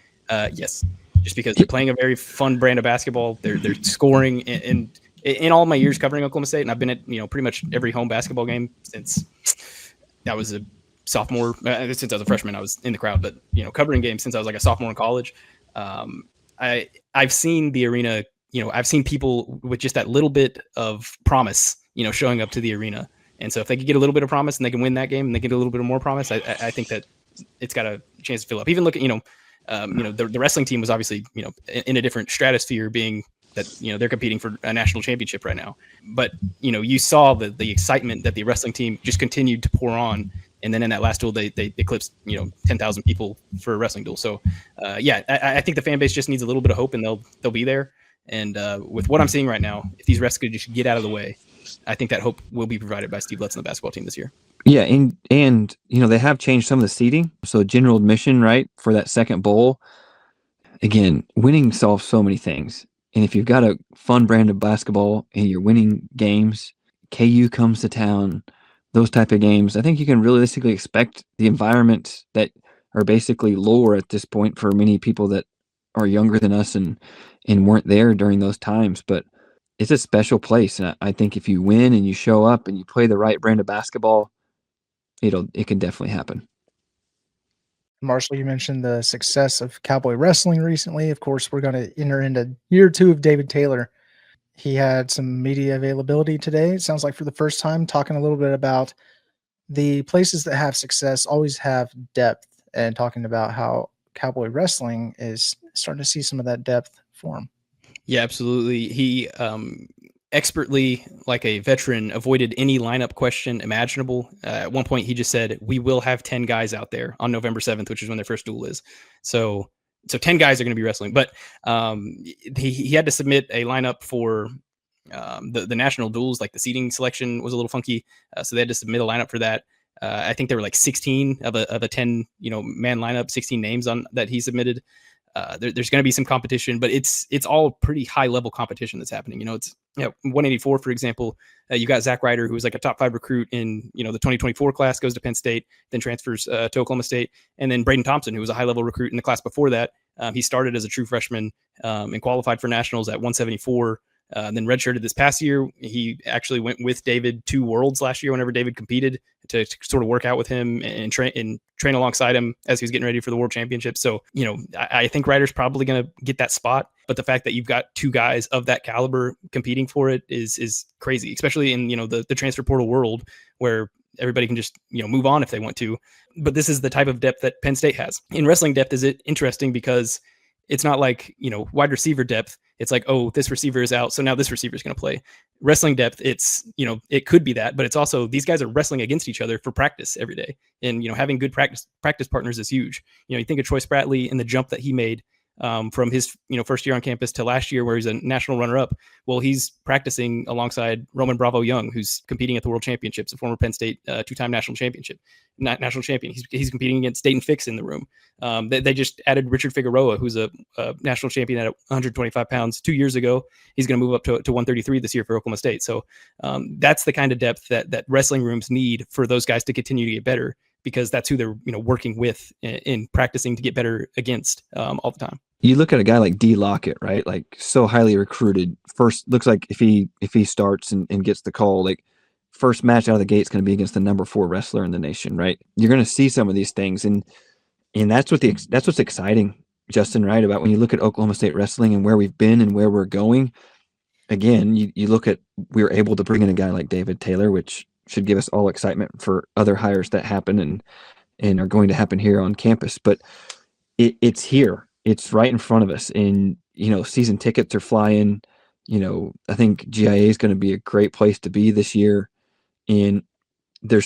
Yes, just because they're playing a very fun brand of basketball. They're scoring, and in all my years covering Oklahoma State, and I've been at pretty much every home basketball game since I was a sophomore. Since I was a freshman, I was in the crowd, but covering games since I was like a sophomore in college. I've seen the arena. I've seen people with just that little bit of promise, showing up to the arena. And so if they could get a little bit of promise and they can win that game and they get a little bit of more promise, I think that it's got a chance to fill up. Even look at, the wrestling team was obviously, in a different stratosphere, being that, they're competing for a national championship right now. But, you saw the excitement that the wrestling team just continued to pour on. And then in that last duel, they eclipsed, 10,000 people for a wrestling duel. So, I think the fan base just needs a little bit of hope, and they'll be there. And with what I'm seeing right now, if these refs could just get out of the way, I think that hope will be provided by Steve Lutz and the basketball team this year. Yeah, and they have changed some of the seating. So general admission, right, for that second bowl. Again, winning solves so many things. And if you've got a fun brand of basketball and you're winning games, KU comes to town, those type of games, I think you can realistically expect the environments that are basically lower at this point for many people that are younger than us and weren't there during those times. But it's a special place. And I think if you win and you show up and you play the right brand of basketball, it can definitely happen. Marshall, you mentioned the success of Cowboy wrestling recently. Of course, we're going to enter into year 2 of David Taylor. he had some media availability today. It sounds like for the first time, talking a little bit about the places that have success always have depth, and talking about how Cowboy Wrestling is starting to see some of that depth form. Yeah, absolutely. He expertly, like a veteran, avoided any lineup question imaginable. At one point, he just said, "We will have 10 guys out there on November 7th, which is when their first duel is." So 10 guys are going to be wrestling. But he had to submit a lineup for the national duels. Like the seating selection was a little funky, so they had to submit a lineup for that. I think there were like 16 of a 10 man lineup, 16 names on that he submitted. There's going to be some competition, but it's all pretty high level competition that's happening. It's 184, for example. You got Zach Ryder, who was like a top 5 recruit in the 2024 class, goes to Penn State, then transfers to Oklahoma State, and then Braden Thompson, who was a high level recruit in the class before that. He started as a true freshman and qualified for nationals at 174. Then redshirted this past year. He actually went with David to Worlds last year whenever David competed to sort of work out with him and train alongside him as he was getting ready for the World Championship. So, I think Ryder's probably going to get that spot. But the fact that you've got 2 guys of that caliber competing for it is crazy, especially in, the transfer portal world where everybody can just, move on if they want to. But this is the type of depth that Penn State has. In wrestling depth is it interesting because it's not like, wide receiver depth. It's like, oh, this receiver is out, so now this receiver is going to play. Wrestling depth, it's, it could be that, but it's also these guys are wrestling against each other for practice every day. And, having good practice partners is huge. You think of Troy Spratley and the jump that he made from his first year on campus to last year where he's a national runner-up. Well, he's practicing alongside Roman Bravo Young, who's competing at the World Championships, a former Penn State 2-time national champion. He's competing against Dayton Fix in the room. They just added Richard Figueroa, who's a national champion at 125 pounds 2 years ago. He's going to move up to 133 this year for Oklahoma State. So that's the kind of depth that wrestling rooms need for those guys to continue to get better, because that's who they're working with in practicing to get better against all the time. You look at a guy like D. Lockett, right? Like, so highly recruited. First, looks like if he starts and gets the call, like, first match out of the gate is going to be against the number 4 wrestler in the nation, right? You're going to see some of these things, and that's what's exciting, Justin, right? About when you look at Oklahoma State wrestling and where we've been and where we're going. Again, you look at, we were able to bring in a guy like David Taylor, which should give us all excitement for other hires that happen and are going to happen here on campus. But it's here. It's right in front of us. And, season tickets are flying. I think GIA is going to be a great place to be this year. And to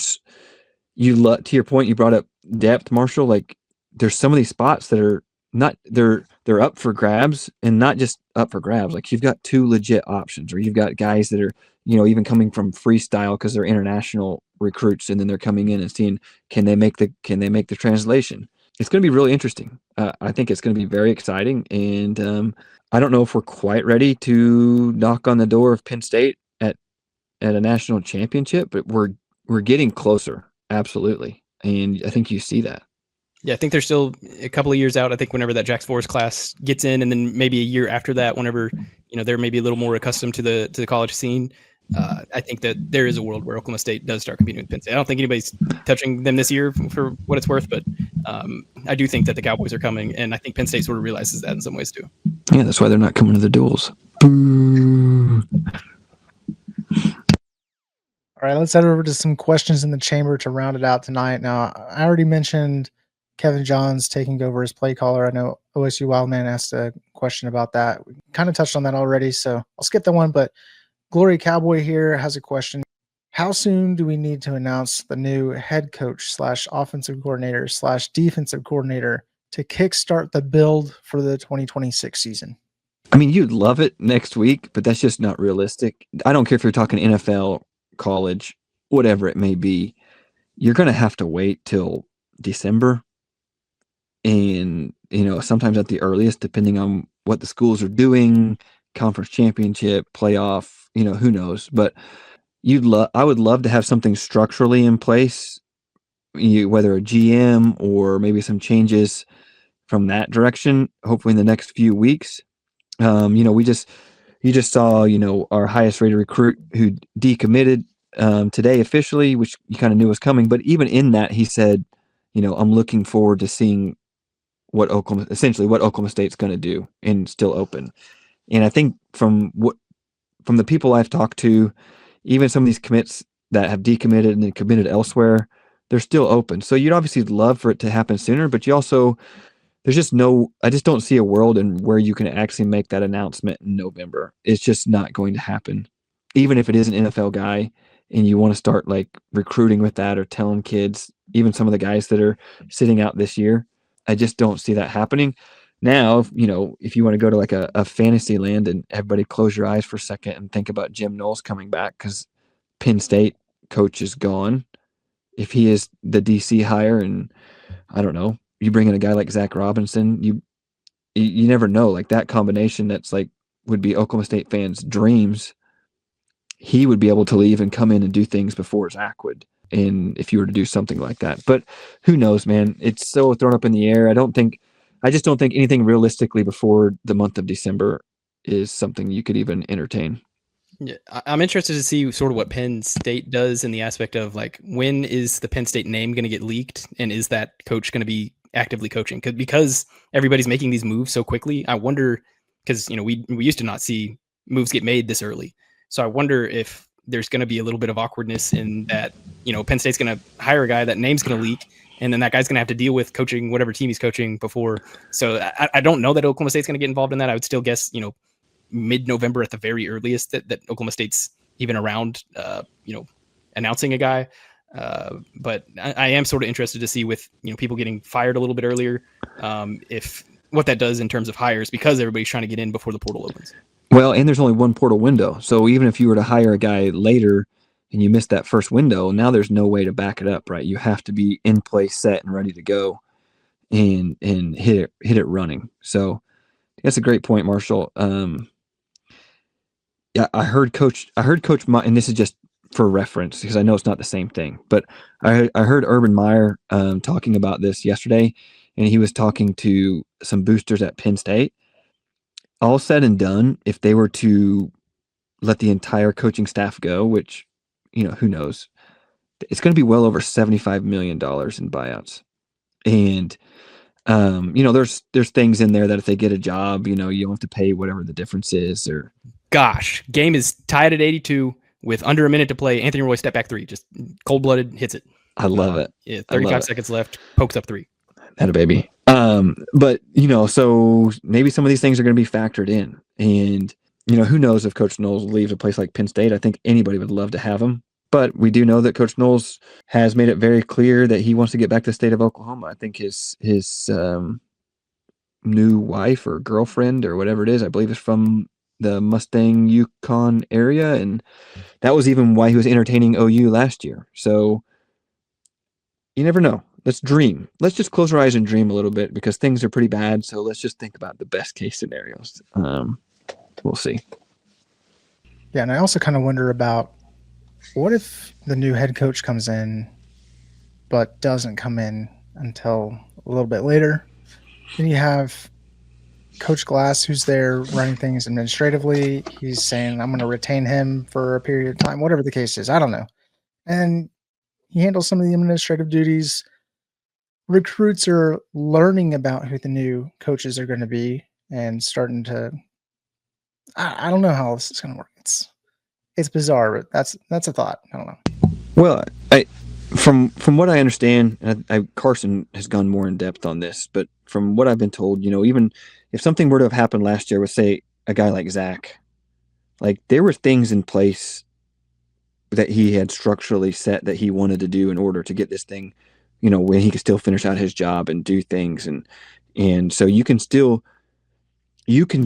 your point, you brought up depth, Marshall. Like, there's some of these spots that are not, they're up for grabs, and not just up for grabs. Like, you've got 2 legit options, or you've got guys that are, even coming from freestyle because they're international recruits, and then they're coming in and seeing, can they make the translation? It's going to be really interesting. I think it's going to be very exciting. And I don't know if we're quite ready to knock on the door of Penn State at a national championship, but we're getting closer. Absolutely. And I think you see that. Yeah, I think they're still a couple of years out. I think whenever that Jax Forest class gets in, and then maybe a year after that, whenever they're maybe a little more accustomed to the college scene, I think that there is a world where Oklahoma State does start competing with Penn State. I don't think anybody's touching them this year for what it's worth, but I do think that the Cowboys are coming, and I think Penn State sort of realizes that in some ways too. Yeah, that's why they're not coming to the duels. Boo. All right, let's head over to some questions in the chamber to round it out tonight. Now, I already mentioned Kevin Johns taking over as play caller. I know OSU Wildman asked a question about that. We kind of touched on that already, so I'll skip that one. But Glory Cowboy here has a question. How soon do we need to announce the new head coach / offensive coordinator / defensive coordinator to kickstart the build for the 2026 season? I mean, you'd love it next week, but that's just not realistic. I don't care if you're talking NFL, college, whatever it may be. You're going to have to wait till December, and sometimes at the earliest, depending on what the schools are doing, conference championship, playoff, who knows. But I would love to have something structurally in place, whether a GM or maybe some changes from that direction, hopefully in the next few weeks. You just saw, our highest rated recruit who decommitted today officially, which you kind of knew was coming. But even in that, he said, I'm looking forward to seeing what Oklahoma State's going to do and still open. And I think from from the people I've talked to, even some of these commits that have decommitted and then committed elsewhere, they're still open. So you'd obviously love for it to happen sooner, but you also, I just don't see a world in where you can actually make that announcement in November. It's just not going to happen. Even if it is an NFL guy and you want to start like recruiting with that or telling kids, even some of the guys that are sitting out this year, I just don't see that happening. Now, if you want to go to like a fantasy land and everybody close your eyes for a second and think about Jim Knowles coming back because Penn State coach is gone. If he is the DC hire and I don't know, you bring in a guy like Zach Robinson, you never know. Like that combination that's like would be Oklahoma State fans' dreams. He would be able to leave and come in and do things before Zach would. And if you were to do something like that, but who knows, man? It's so thrown up in the air. I just don't think anything realistically before the month of December is something you could even entertain. Yeah, I'm interested to see sort of what Penn State does in the aspect of like, when is the Penn State name going to get leaked, and is that coach going to be actively coaching? Because everybody's making these moves so quickly. I wonder, because we used to not see moves get made this early, so I wonder if there's going to be a little bit of awkwardness in that. Penn State's going to hire a guy, that name's going to leak, and then that guy's going to have to deal with coaching whatever team he's coaching before. So I don't know that Oklahoma State's going to get involved in that. I would still guess mid-November at the very earliest that Oklahoma State's even around, announcing a guy. But I am sort of interested to see with, people getting fired a little bit earlier, if what that does in terms of hires, because everybody's trying to get in before the portal opens. Well, and there's only one portal window. So even if you were to hire a guy later and you missed that first window, now there's no way to back it up, right? You have to be in place, set, and ready to go and hit it running. So that's a great point, Marshall. Yeah, I heard Coach, and this is just for reference because I know it's not the same thing, but I heard Urban Meyer talking about this yesterday, and he was talking to some boosters at Penn State. All said and done, if they were to let the entire coaching staff go, which, who knows, it's going to be well over $75 million in buyouts. And, there's things in there that if they get a job, you don't have to pay whatever the difference is. Or gosh, game is tied at 82 with under a minute to play. Anthony Roy step back three, just cold-blooded, hits it. I love it. Yeah, 35 seconds left, pokes up three. Had a baby. But so maybe some of these things are going to be factored in, and who knows if Coach Knowles leaves a place like Penn State. I think anybody would love to have him, but we do know that Coach Knowles has made it very clear that he wants to get back to the state of Oklahoma. I think his new wife or girlfriend or whatever it is, I believe, is from the Mustang Yukon area, and that was even why he was entertaining OU last year. So you never know. Let's dream. Let's just close our eyes and dream a little bit, because things are pretty bad. So let's just think about the best case scenarios. We'll see. Yeah, and I also kind of wonder about, what if the new head coach comes in but doesn't come in until a little bit later? Then you have Coach Glass, who's there running things administratively. He's saying, I'm going to retain him for a period of time, whatever the case is. I don't know. And he handles some of the administrative duties. Recruits are learning about who the new coaches are going to be and starting to, I don't know how this is going to work. It's bizarre, but that's a thought. I don't know. Well, from what I understand, and Carson has gone more in depth on this, but from what I've been told, even if something were to have happened last year with, say, a guy like Zach, like there were things in place that he had structurally set that he wanted to do in order to get this thing, when he could still finish out his job and do things. And so you can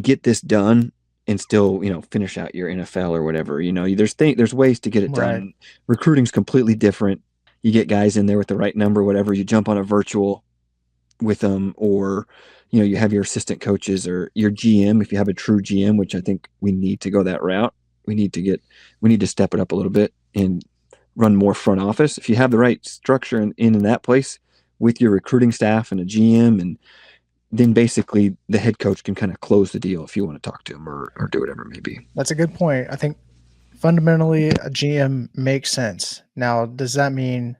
get this done and still, finish out your NFL or whatever. There's ways to get it done. Right. Recruiting's completely different. You get guys in there with the right number, whatever. You jump on a virtual with them, or you have your assistant coaches or your GM if you have a true GM, which I think we need to go that route. We need to step it up a little bit and run more front office. If you have the right structure in that place with your recruiting staff and a GM, and then basically the head coach can kind of close the deal if you want to talk to him or do whatever it may be. That's a good point. I think fundamentally a GM makes sense. Now, does that mean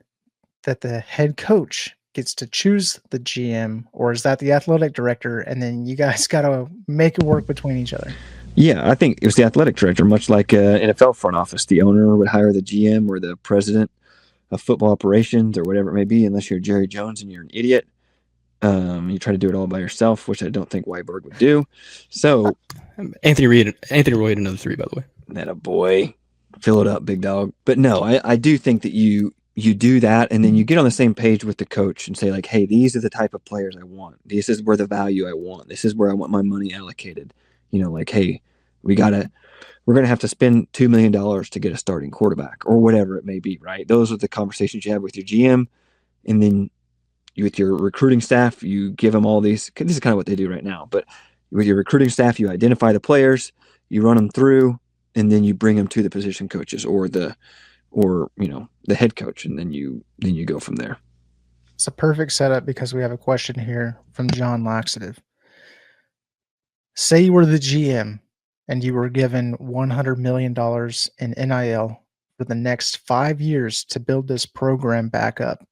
that the head coach gets to choose the GM, or is that the athletic director and then you guys got to make it work between each other? Yeah, I think it was the athletic director, much like NFL front office. The owner would hire the GM or the president of football operations or whatever it may be, unless you're Jerry Jones and you're an idiot. You try to do it all by yourself, which I don't think Weiberg would do. So, Anthony Roy had another 3, by the way. that a boy, fill it up, big dog. But no, I do think that you do that, and then you get on the same page with the coach and say like, hey, these are the type of players I want. This is where the value I want. This is where I want my money allocated. Like, hey, we're going to have to spend $2 million to get a starting quarterback or whatever it may be, right? Those are the conversations you have with your GM. And then with your recruiting staff, you give them all these. This is kind of what they do right now. But with your recruiting staff, you identify the players, you run them through, and then you bring them to the position coaches or the head coach, and then you go from there. It's a perfect setup because we have a question here from John Laxative. Say you were the GM and you were given $100 million in NIL for the next 5 years to build this program back up.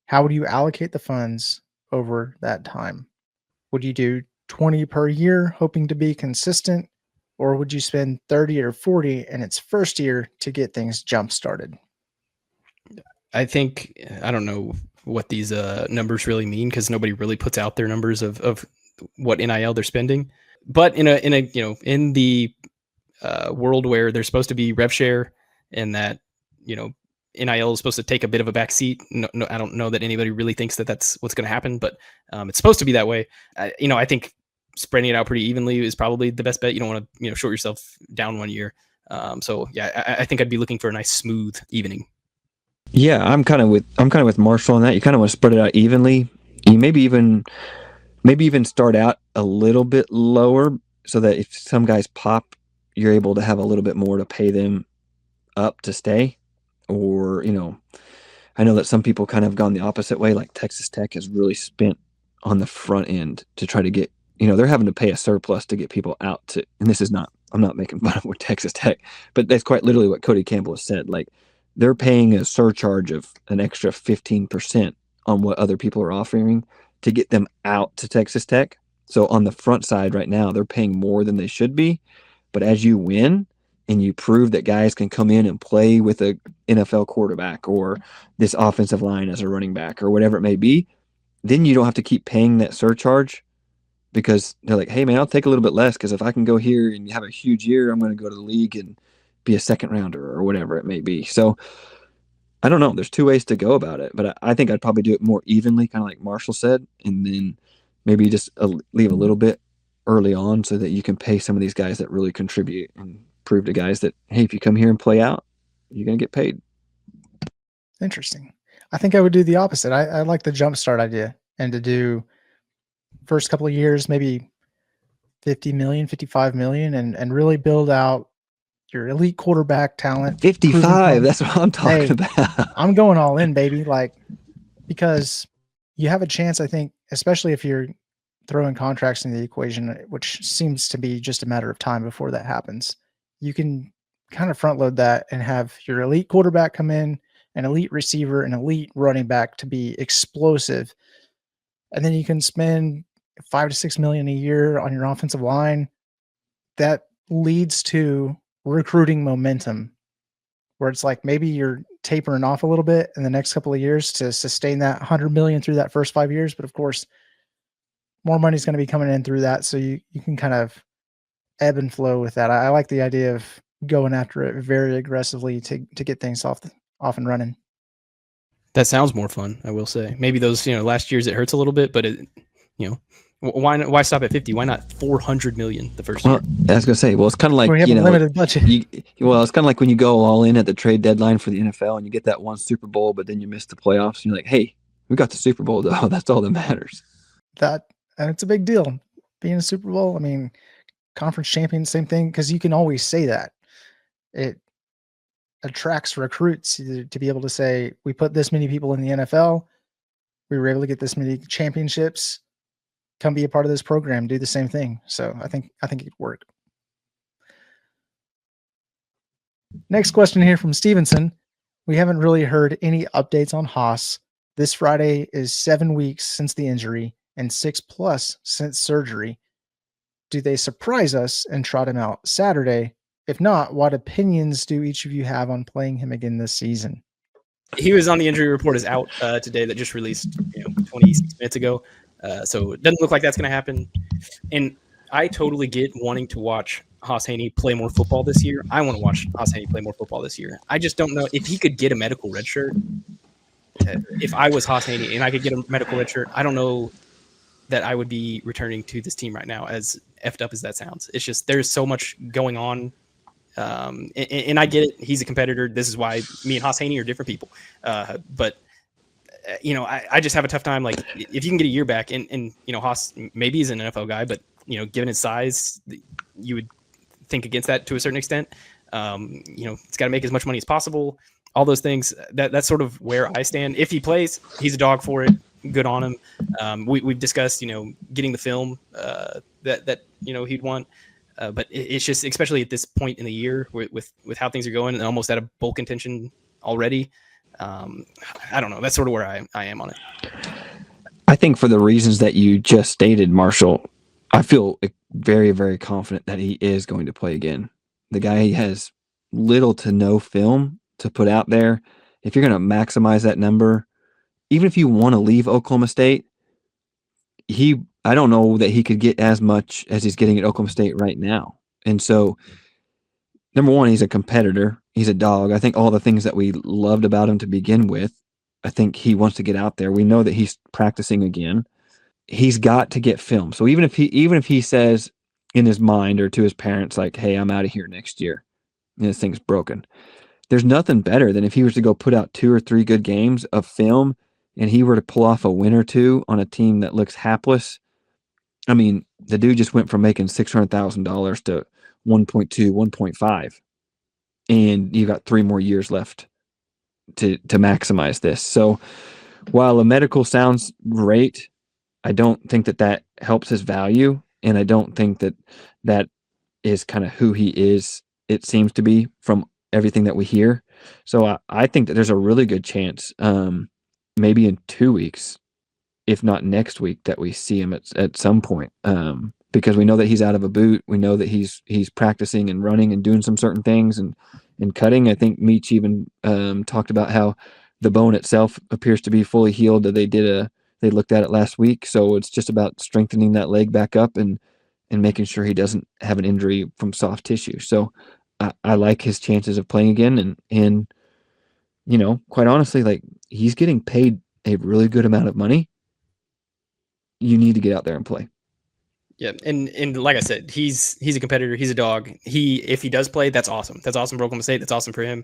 How would you allocate the funds over that time? Would you do 20 per year, hoping to be consistent, or would you spend 30 or 40 in its first year to get things jump started? I don't know what these numbers really mean because nobody really puts out their numbers of what NIL they're spending. But in the world where there's supposed to be rev share and that NIL is supposed to take a bit of a back seat. No, I don't know that anybody really thinks that that's what's going to happen, but it's supposed to be that way. I think spreading it out pretty evenly is probably the best bet. You don't want to short yourself down 1 year. So yeah, I think I'd be looking for a nice smooth evening. Yeah, I'm kind of with Marshall on that. You kind of want to spread it out evenly. You maybe even start out a little bit lower so that if some guys pop, you're able to have a little bit more to pay them up to stay. Or, I know that some people kind of gone the opposite way, like Texas Tech has really spent on the front end to try to get, they're having to pay a surplus to get people out to, and I'm not making fun of what Texas Tech, but that's quite literally what Cody Campbell has said. Like, they're paying a surcharge of an extra 15% on what other people are offering to get them out to Texas Tech. So on the front side right now, they're paying more than they should be. But as you win and you prove that guys can come in and play with a NFL quarterback or this offensive line as a running back or whatever it may be, then you don't have to keep paying that surcharge because they're like, hey, man, I'll take a little bit less because if I can go here and have a huge year, I'm going to go to the league and be a second rounder or whatever it may be. So I don't know. There's two ways to go about it, but I think I'd probably do it more evenly, kind of like Marshall said, and then maybe just leave a little bit early on so that you can pay some of these guys that really contribute and prove to guys that, hey, if you come here and play out, you're going to get paid. Interesting. I think I would do the opposite. I like the jumpstart idea and to do first couple of years, maybe 50 million, 55 million, and really build out your elite quarterback talent. 55. That's what I'm talking about. I'm going all in, baby. Like, because you have a chance, I think, especially if you're throwing contracts into the equation, which seems to be just a matter of time before that happens. You can kind of front load that and have your elite quarterback come in, an elite receiver, an elite running back to be explosive. And then you can spend 5 to 6 million a year on your offensive line. That leads to recruiting momentum where it's like maybe you're tapering off a little bit in the next couple of years to sustain that 100 million through that first 5 years. But of course, more money is going to be coming in through that. So you can kind of ebb and flow with that. I like the idea of going after it very aggressively to get things off and running. That sounds more fun, I will say. Maybe those, last years it hurts a little bit, but why stop at 50? Why not 400 million the first year? I was gonna say, it's kind of like we have a limited budget. It's kind of like when you go all in at the trade deadline for the NFL and you get that one Super Bowl, but then you miss the playoffs. And you're like, hey, we got the Super Bowl though. That's all that matters. And it's a big deal being a Super Bowl. I mean, conference champion, same thing, because you can always say that. It attracts recruits to be able to say, we put this many people in the NFL. We were able to get this many championships. Come be a part of this program, do the same thing. So I think it could work. Next question here from Stevenson. We haven't really heard any updates on Haas. This Friday is 7 weeks since the injury and 6+ since surgery. Do they surprise us and trot him out Saturday? If not, what opinions do each of you have on playing him again this season? He was on the injury report is out today that just released 26 minutes ago. So it doesn't look like that's going to happen. And I totally get wanting to watch Haas Haney play more football this year. I want to watch Haas Haney play more football this year. I just don't know if he could get a medical red shirt. If I was Haas Haney and I could get a medical red shirt, I don't know that I would be returning to this team right now, as effed up as that sounds. It's just there's so much going on. And I get it. He's a competitor. This is why me and Haas Haney are different people. But I just have a tough time. Like, if you can get a year back, and Haas maybe he's an NFL guy, but given his size, you would think against that to a certain extent. It's got to make as much money as possible. All those things. That's sort of where I stand. If he plays, he's a dog for it. Good on him. We've discussed, getting the film that he'd want. But it's just, especially at this point in the year with how things are going and almost at a bowl contention already. I don't know. That's sort of where I am on it. I think for the reasons that you just stated, Marshall, I feel very, very confident that he is going to play again. The guy has little to no film to put out there. If you're going to maximize that number, even if you want to leave Oklahoma State, I don't know that he could get as much as he's getting at Oklahoma State right now. And so, number one, he's a competitor. He's a dog. I think all the things that we loved about him to begin with, I think he wants to get out there. We know that he's practicing again. He's got to get film. So even if he says in his mind or to his parents, like, hey, I'm out of here next year, and this thing's broken, there's nothing better than if he was to go put out 2 or 3 good games of film and he were to pull off a win or two on a team that looks hapless. I mean, the dude just went from making $600,000 to 1.2, 1.5, and you got 3 more years left to maximize this. So while a medical sounds great, I don't think that helps his value, and I don't think that is kind of who he is. It seems to be from everything that we hear. So I think that there's a really good chance, maybe in 2 weeks, if not next week, that we see him at some point, because we know that he's out of a boot. We know that he's practicing and running and doing some certain things and cutting. I think Meach even talked about how the bone itself appears to be fully healed. They looked at it last week, so it's just about strengthening that leg back up and making sure he doesn't have an injury from soft tissue. So I like his chances of playing again, and quite honestly, like, he's getting paid a really good amount of money. You need to get out there and play. Yeah, and like I said, he's a competitor. He's a dog. If he does play, that's awesome. That's awesome for Oklahoma State. That's awesome for him.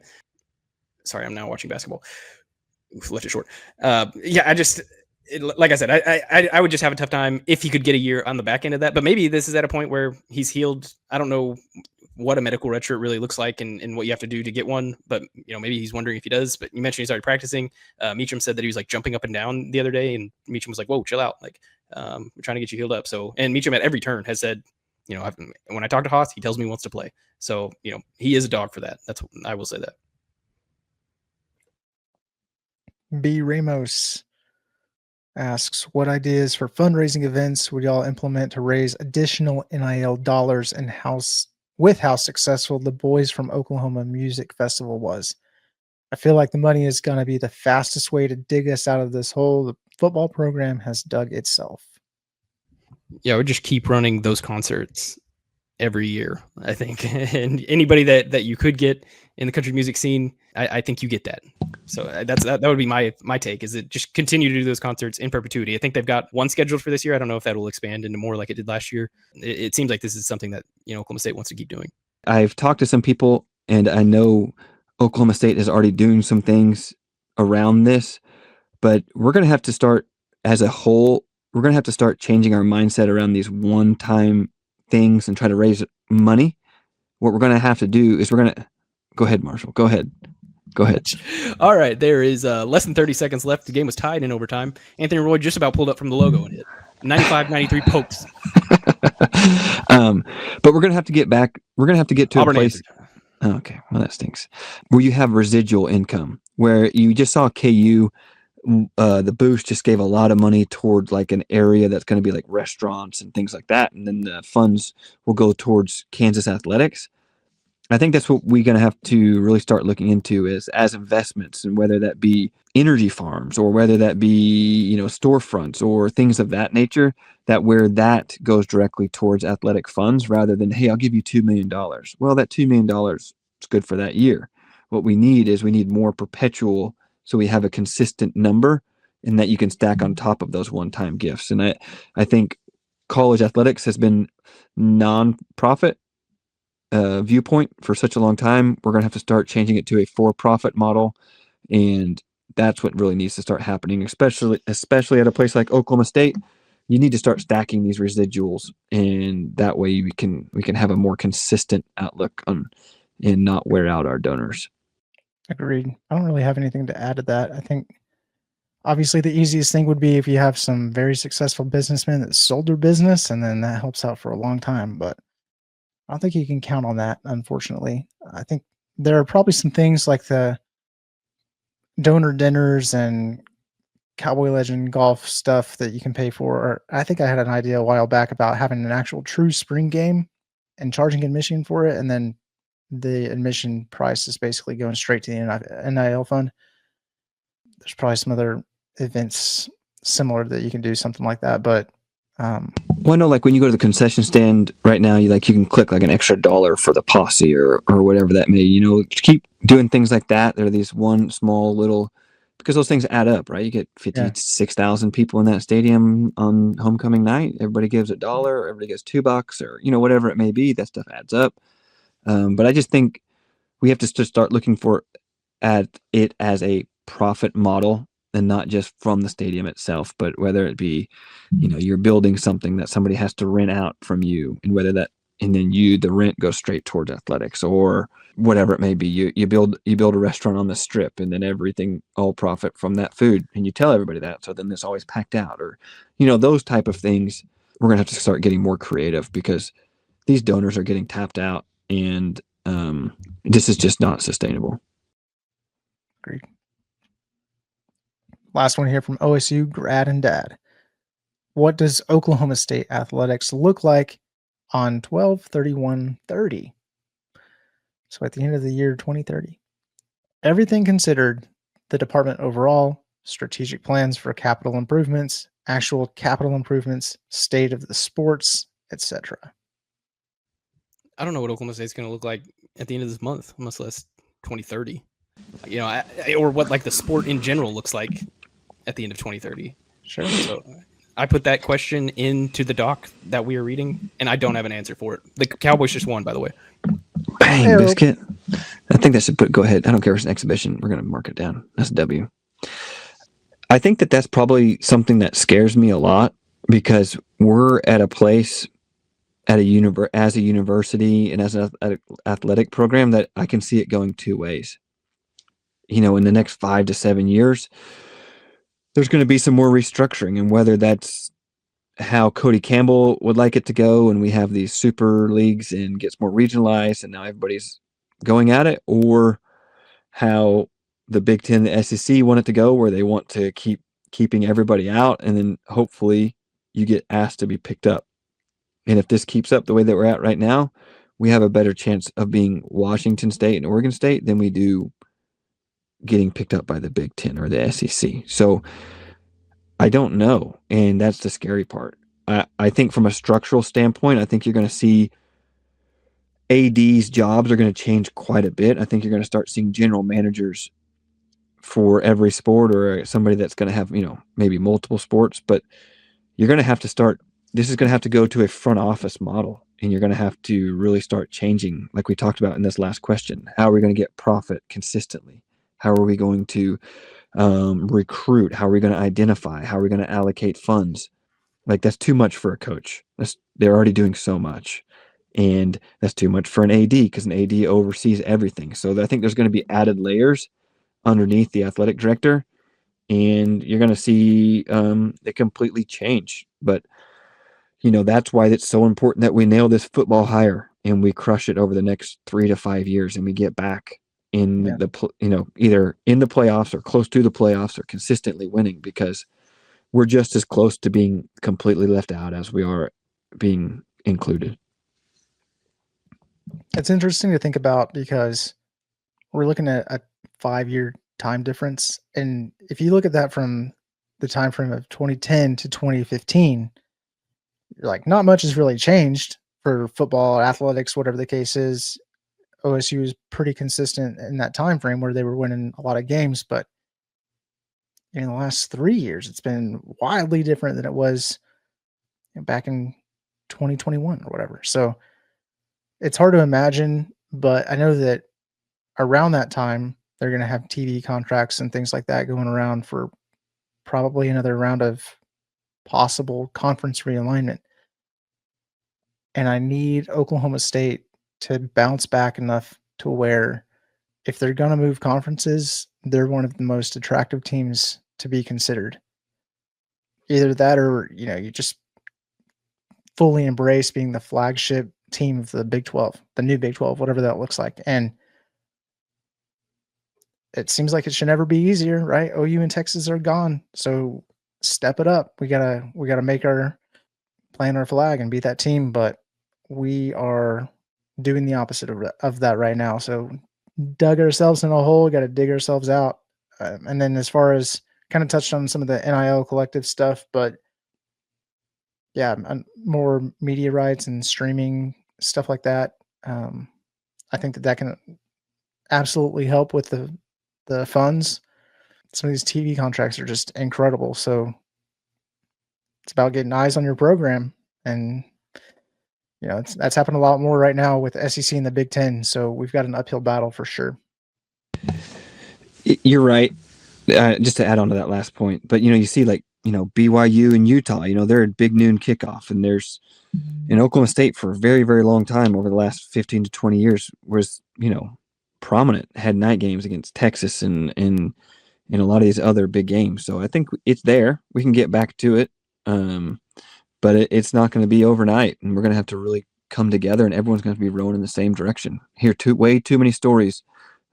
Sorry, I'm now watching basketball. Oof, left it short. Like I said, I would just have a tough time if he could get a year on the back end of that. But maybe this is at a point where he's healed. I don't know what a medical redshirt really looks like and what you have to do to get one. But maybe he's wondering if he does. But you mentioned he's already practicing. Meacham said that he was like jumping up and down the other day, and Meacham was like, "Whoa, chill out! Like, we're trying to get you healed up." So, and Meacham at every turn has said, when I talk to Haas, he tells me he wants to play. So, he is a dog for that. I will say that. B. Ramos asks, what ideas for fundraising events would y'all implement to raise additional NIL dollars, and how successful the Boys from Oklahoma Music Festival was? I feel like the money is going to be the fastest way to dig us out of this hole the football program has dug itself. Yeah, I would just keep running those concerts every year, I think. And anybody that you could get in the country music scene, I think you get that. So that would be my take, is that just continue to do those concerts in perpetuity. I think they've got one scheduled for this year. I don't know if that will expand into more like it did last year. It seems like this is something that Oklahoma State wants to keep doing. I've talked to some people, and I know Oklahoma State is already doing some things around this, but we're going to have to start as a whole. We're going to have to start changing our mindset around these one-time things and try to raise money. What we're going to have to do is go ahead, Marshall. Go ahead. All right. There is less than 30 seconds left. The game was tied in overtime. Anthony Roy just about pulled up from the logo and hit 95-93 pokes. But we're going to have to get back. We're going to have to get to Auburn a place. Okay. Well, that stinks. Where you have residual income, where you just saw KU the boost just gave a lot of money towards like an area that's going to be like restaurants and things like that, and then the funds will go towards Kansas athletics. I think that's what we're going to have to really start looking into is as investments, and whether that be energy farms or whether that be, storefronts or things of that nature, that where that goes directly towards athletic funds rather than, hey, I'll give you $2 million. Well, that $2 million is good for that year. What we need more perpetual, so we have a consistent number and that you can stack on top of those one-time gifts. And I think college athletics has been non-profit viewpoint for such a long time. We're going to have to start changing it to a for-profit model, and that's what really needs to start happening, especially at a place like Oklahoma State. You need to start stacking these residuals, and that way we can have a more consistent outlook on and not wear out our donors. Agreed. I don't really have anything to add to that. I think obviously the easiest thing would be if you have some very successful businessmen that sold their business, and then that helps out for a long time, but I don't think you can count on that, unfortunately. I think there are probably some things like the donor dinners and Cowboy Legend golf stuff that you can pay for. Or I think I had an idea a while back about having an actual true spring game and charging admission for it, and then the admission price is basically going straight to the NIL fund. There's probably some other events similar that you can do something like that, but well, I know, like when you go to the concession stand right now, you can click like an extra $1 for the posse or whatever that may, keep doing things like that. There are these one small little, because those things add up, right? You get 56,000 people in that stadium on homecoming night. Everybody gives $1, everybody gets $2, or, whatever it may be. That stuff adds up. But I just think we have to start looking at it as a profit model, and not just from the stadium itself, but whether it be, you're building something that somebody has to rent out from you, and whether that, and then the rent goes straight towards athletics, or whatever it may be. You build a restaurant on the strip, and then everything, all profit from that food, and you tell everybody that, so then it's always packed out, or, those type of things. We're going to have to start getting more creative, because these donors are getting tapped out, and this is just not sustainable. Agreed. Last one here from OSU, Grad and Dad. What does Oklahoma State athletics look like on 12/31/30? So at the end of the year 2030. Everything considered, the department overall, strategic plans for capital improvements, actual capital improvements, state of the sports, etc. I don't know what Oklahoma State's going to look like at the end of this month, much less 2030. Or what like the sport in general looks like at the end of 2030. Sure. So I put that question into the doc that we are reading, and I don't have an answer for it. The Cowboys just won, by the way. Bang, hey, biscuit. I think that should go ahead. I don't care if it's an exhibition. We're going to mark it down. That's a W. I think that's probably something that scares me a lot, because we're at a place at as a university and as an athletic program that I can see it going two ways. In the next 5 to 7 years, there's going to be some more restructuring, and whether that's how Cody Campbell would like it to go, and we have these super leagues and gets more regionalized, and now everybody's going at it, or how the Big Ten, the SEC want it to go, where they want to keeping everybody out, and then hopefully you get asked to be picked up. And if this keeps up the way that we're at right now, we have a better chance of being Washington State and Oregon State than we do getting picked up by the Big Ten or the SEC. So I don't know. And that's the scary part. I think from a structural standpoint, I think you're going to see AD's jobs are going to change quite a bit. I think you're going to start seeing general managers for every sport, or somebody that's going to have, maybe multiple sports, but you're going to have to this is going to have to go to a front office model, and you're going to have to really start changing, like we talked about in this last question. How are we going to get profit consistently? How are we going to recruit? How are we going to identify? How are we going to allocate funds? Like, that's too much for a coach. They're already doing so much. And that's too much for an AD, because an AD oversees everything. So I think there's going to be added layers underneath the athletic director, and you're going to see it completely change. But, that's why it's so important that we nail this football hire and we crush it over the next 3 to 5 years, and we get back in either in the playoffs or close to the playoffs or consistently winning, because we're just as close to being completely left out as we are being included. It's interesting to think about because we're looking at a 5-year time difference. And if you look at that from the time frame of 2010 to 2015, you're like, not much has really changed for football, athletics, whatever the case is. OSU was pretty consistent in that time frame where they were winning a lot of games, but in the last 3 years, it's been wildly different than it was back in 2021 or whatever. So it's hard to imagine, but I know that around that time, they're going to have TV contracts and things like that going around for probably another round of possible conference realignment. And I need Oklahoma State to bounce back enough to where if they're going to move conferences, they're one of the most attractive teams to be considered. Either that or, you just fully embrace being the flagship team of the Big 12, the new Big 12, whatever that looks like. And it seems like it should never be easier, right? OU and Texas are gone. So step it up. We gotta make our plant our flag and beat that team, but we are doing the opposite of that right now. So dug ourselves in a hole, got to dig ourselves out. And then as far as kind of touched on some of the NIL collective stuff, but yeah, more media rights and streaming stuff like that. I think that can absolutely help with the funds. Some of these TV contracts are just incredible. So it's about getting eyes on your program, and that's happened a lot more right now with SEC and the Big Ten. So we've got an uphill battle for sure. You're right. Just to add on to that last point, but you see BYU and Utah, they're at big noon kickoff, and there's in Oklahoma State for a very, very long time over the last 15 to 20 years was, prominent, had night games against Texas and a lot of these other big games. So I think it's there. We can get back to it. But it's not going to be overnight, and we're going to have to really come together, and everyone's going to be rowing in the same direction. Hear way too many stories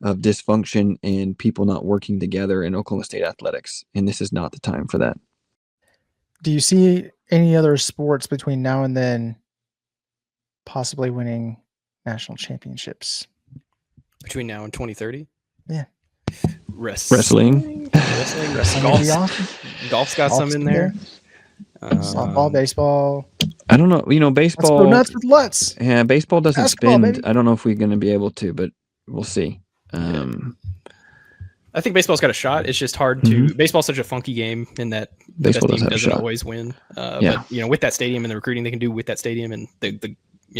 of dysfunction and people not working together in Oklahoma State athletics, and this is not the time for that. Do you see any other sports between now and then possibly winning national championships? Between now and 2030? Yeah. Wrestling. Golf's got some in there. Softball, baseball. I don't know. Baseball. Let's go nuts with Lutz. Yeah, baseball doesn't Basketball, spend. baby. I don't know if we're going to be able to, but we'll see. I think baseball's got a shot. It's just hard to. Baseball's such a funky game in that the best team doesn't always win. But with that stadium and the recruiting they can do with that stadium and the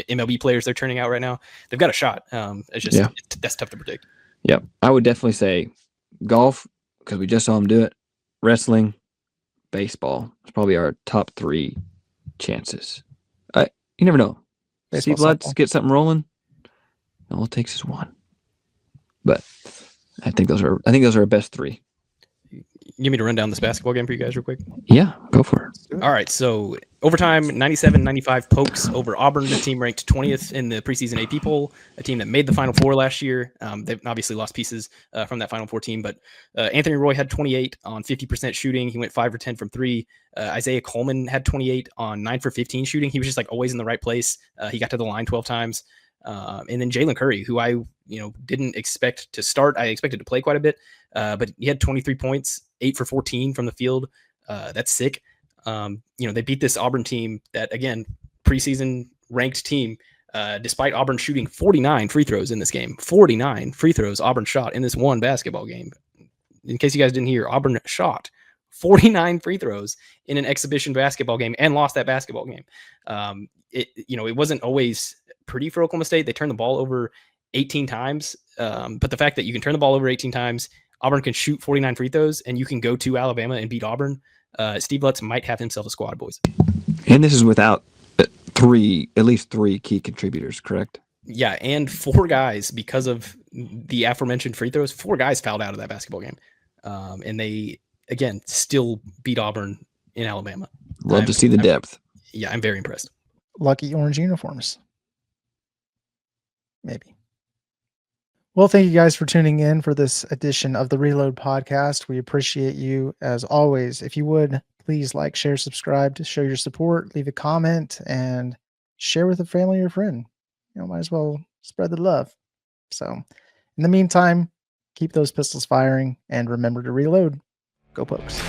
MLB players they're turning out right now, they've got a shot. It's just that's tough to predict. Yeah, I would definitely say golf because we just saw them do it. Wrestling, baseball. It's probably our top 3 chances. You never know. Baseball, Steve Lutz get something rolling. All it takes is one. But I think those are our best 3. You need me to run down this basketball game for you guys real quick? Yeah, go for it. All right, so overtime, 97-95 Pokes over Auburn, the team ranked 20th in the preseason AP poll, a team that made the Final Four last year. They've obviously lost pieces from that Final Four team, but Anthony Roy had 28 on 50% shooting. He went 5 for 10 from 3. Isaiah Coleman had 28 on 9 for 15 shooting. He was just always in the right place. He got to the line 12 times. And then Jalen Curry, who I didn't expect to start. I expected to play quite a bit, but he had 23 points, 8 for 14 from the field. That's sick. They beat this Auburn team that, again, preseason ranked team, despite Auburn shooting 49 free throws in this game. 49 free throws Auburn shot in this one basketball game. In case you guys didn't hear, Auburn shot 49 free throws in an exhibition basketball game and lost that basketball game. It wasn't always pretty for Oklahoma State. They turned the ball over 18 times. But the fact that you can turn the ball over 18 times, Auburn can shoot 49 free throws, and you can go to Alabama and beat Auburn, Steve Lutz might have himself a squad, boys. And this is without at least three key contributors, correct? Yeah, and 4 guys, because of the aforementioned free throws, 4 guys fouled out of that basketball game. And they, again, still beat Auburn in Alabama. Love to see the depth. I'm very impressed. Lucky orange uniforms. Maybe. Well, thank you guys for tuning in for this edition of the Reload podcast. We appreciate you as always. If you would, please like, share, subscribe to show your support, leave a comment, and share with a family or friend. Might as well spread the love. So in the meantime, keep those pistols firing and remember to reload. Go Pokes.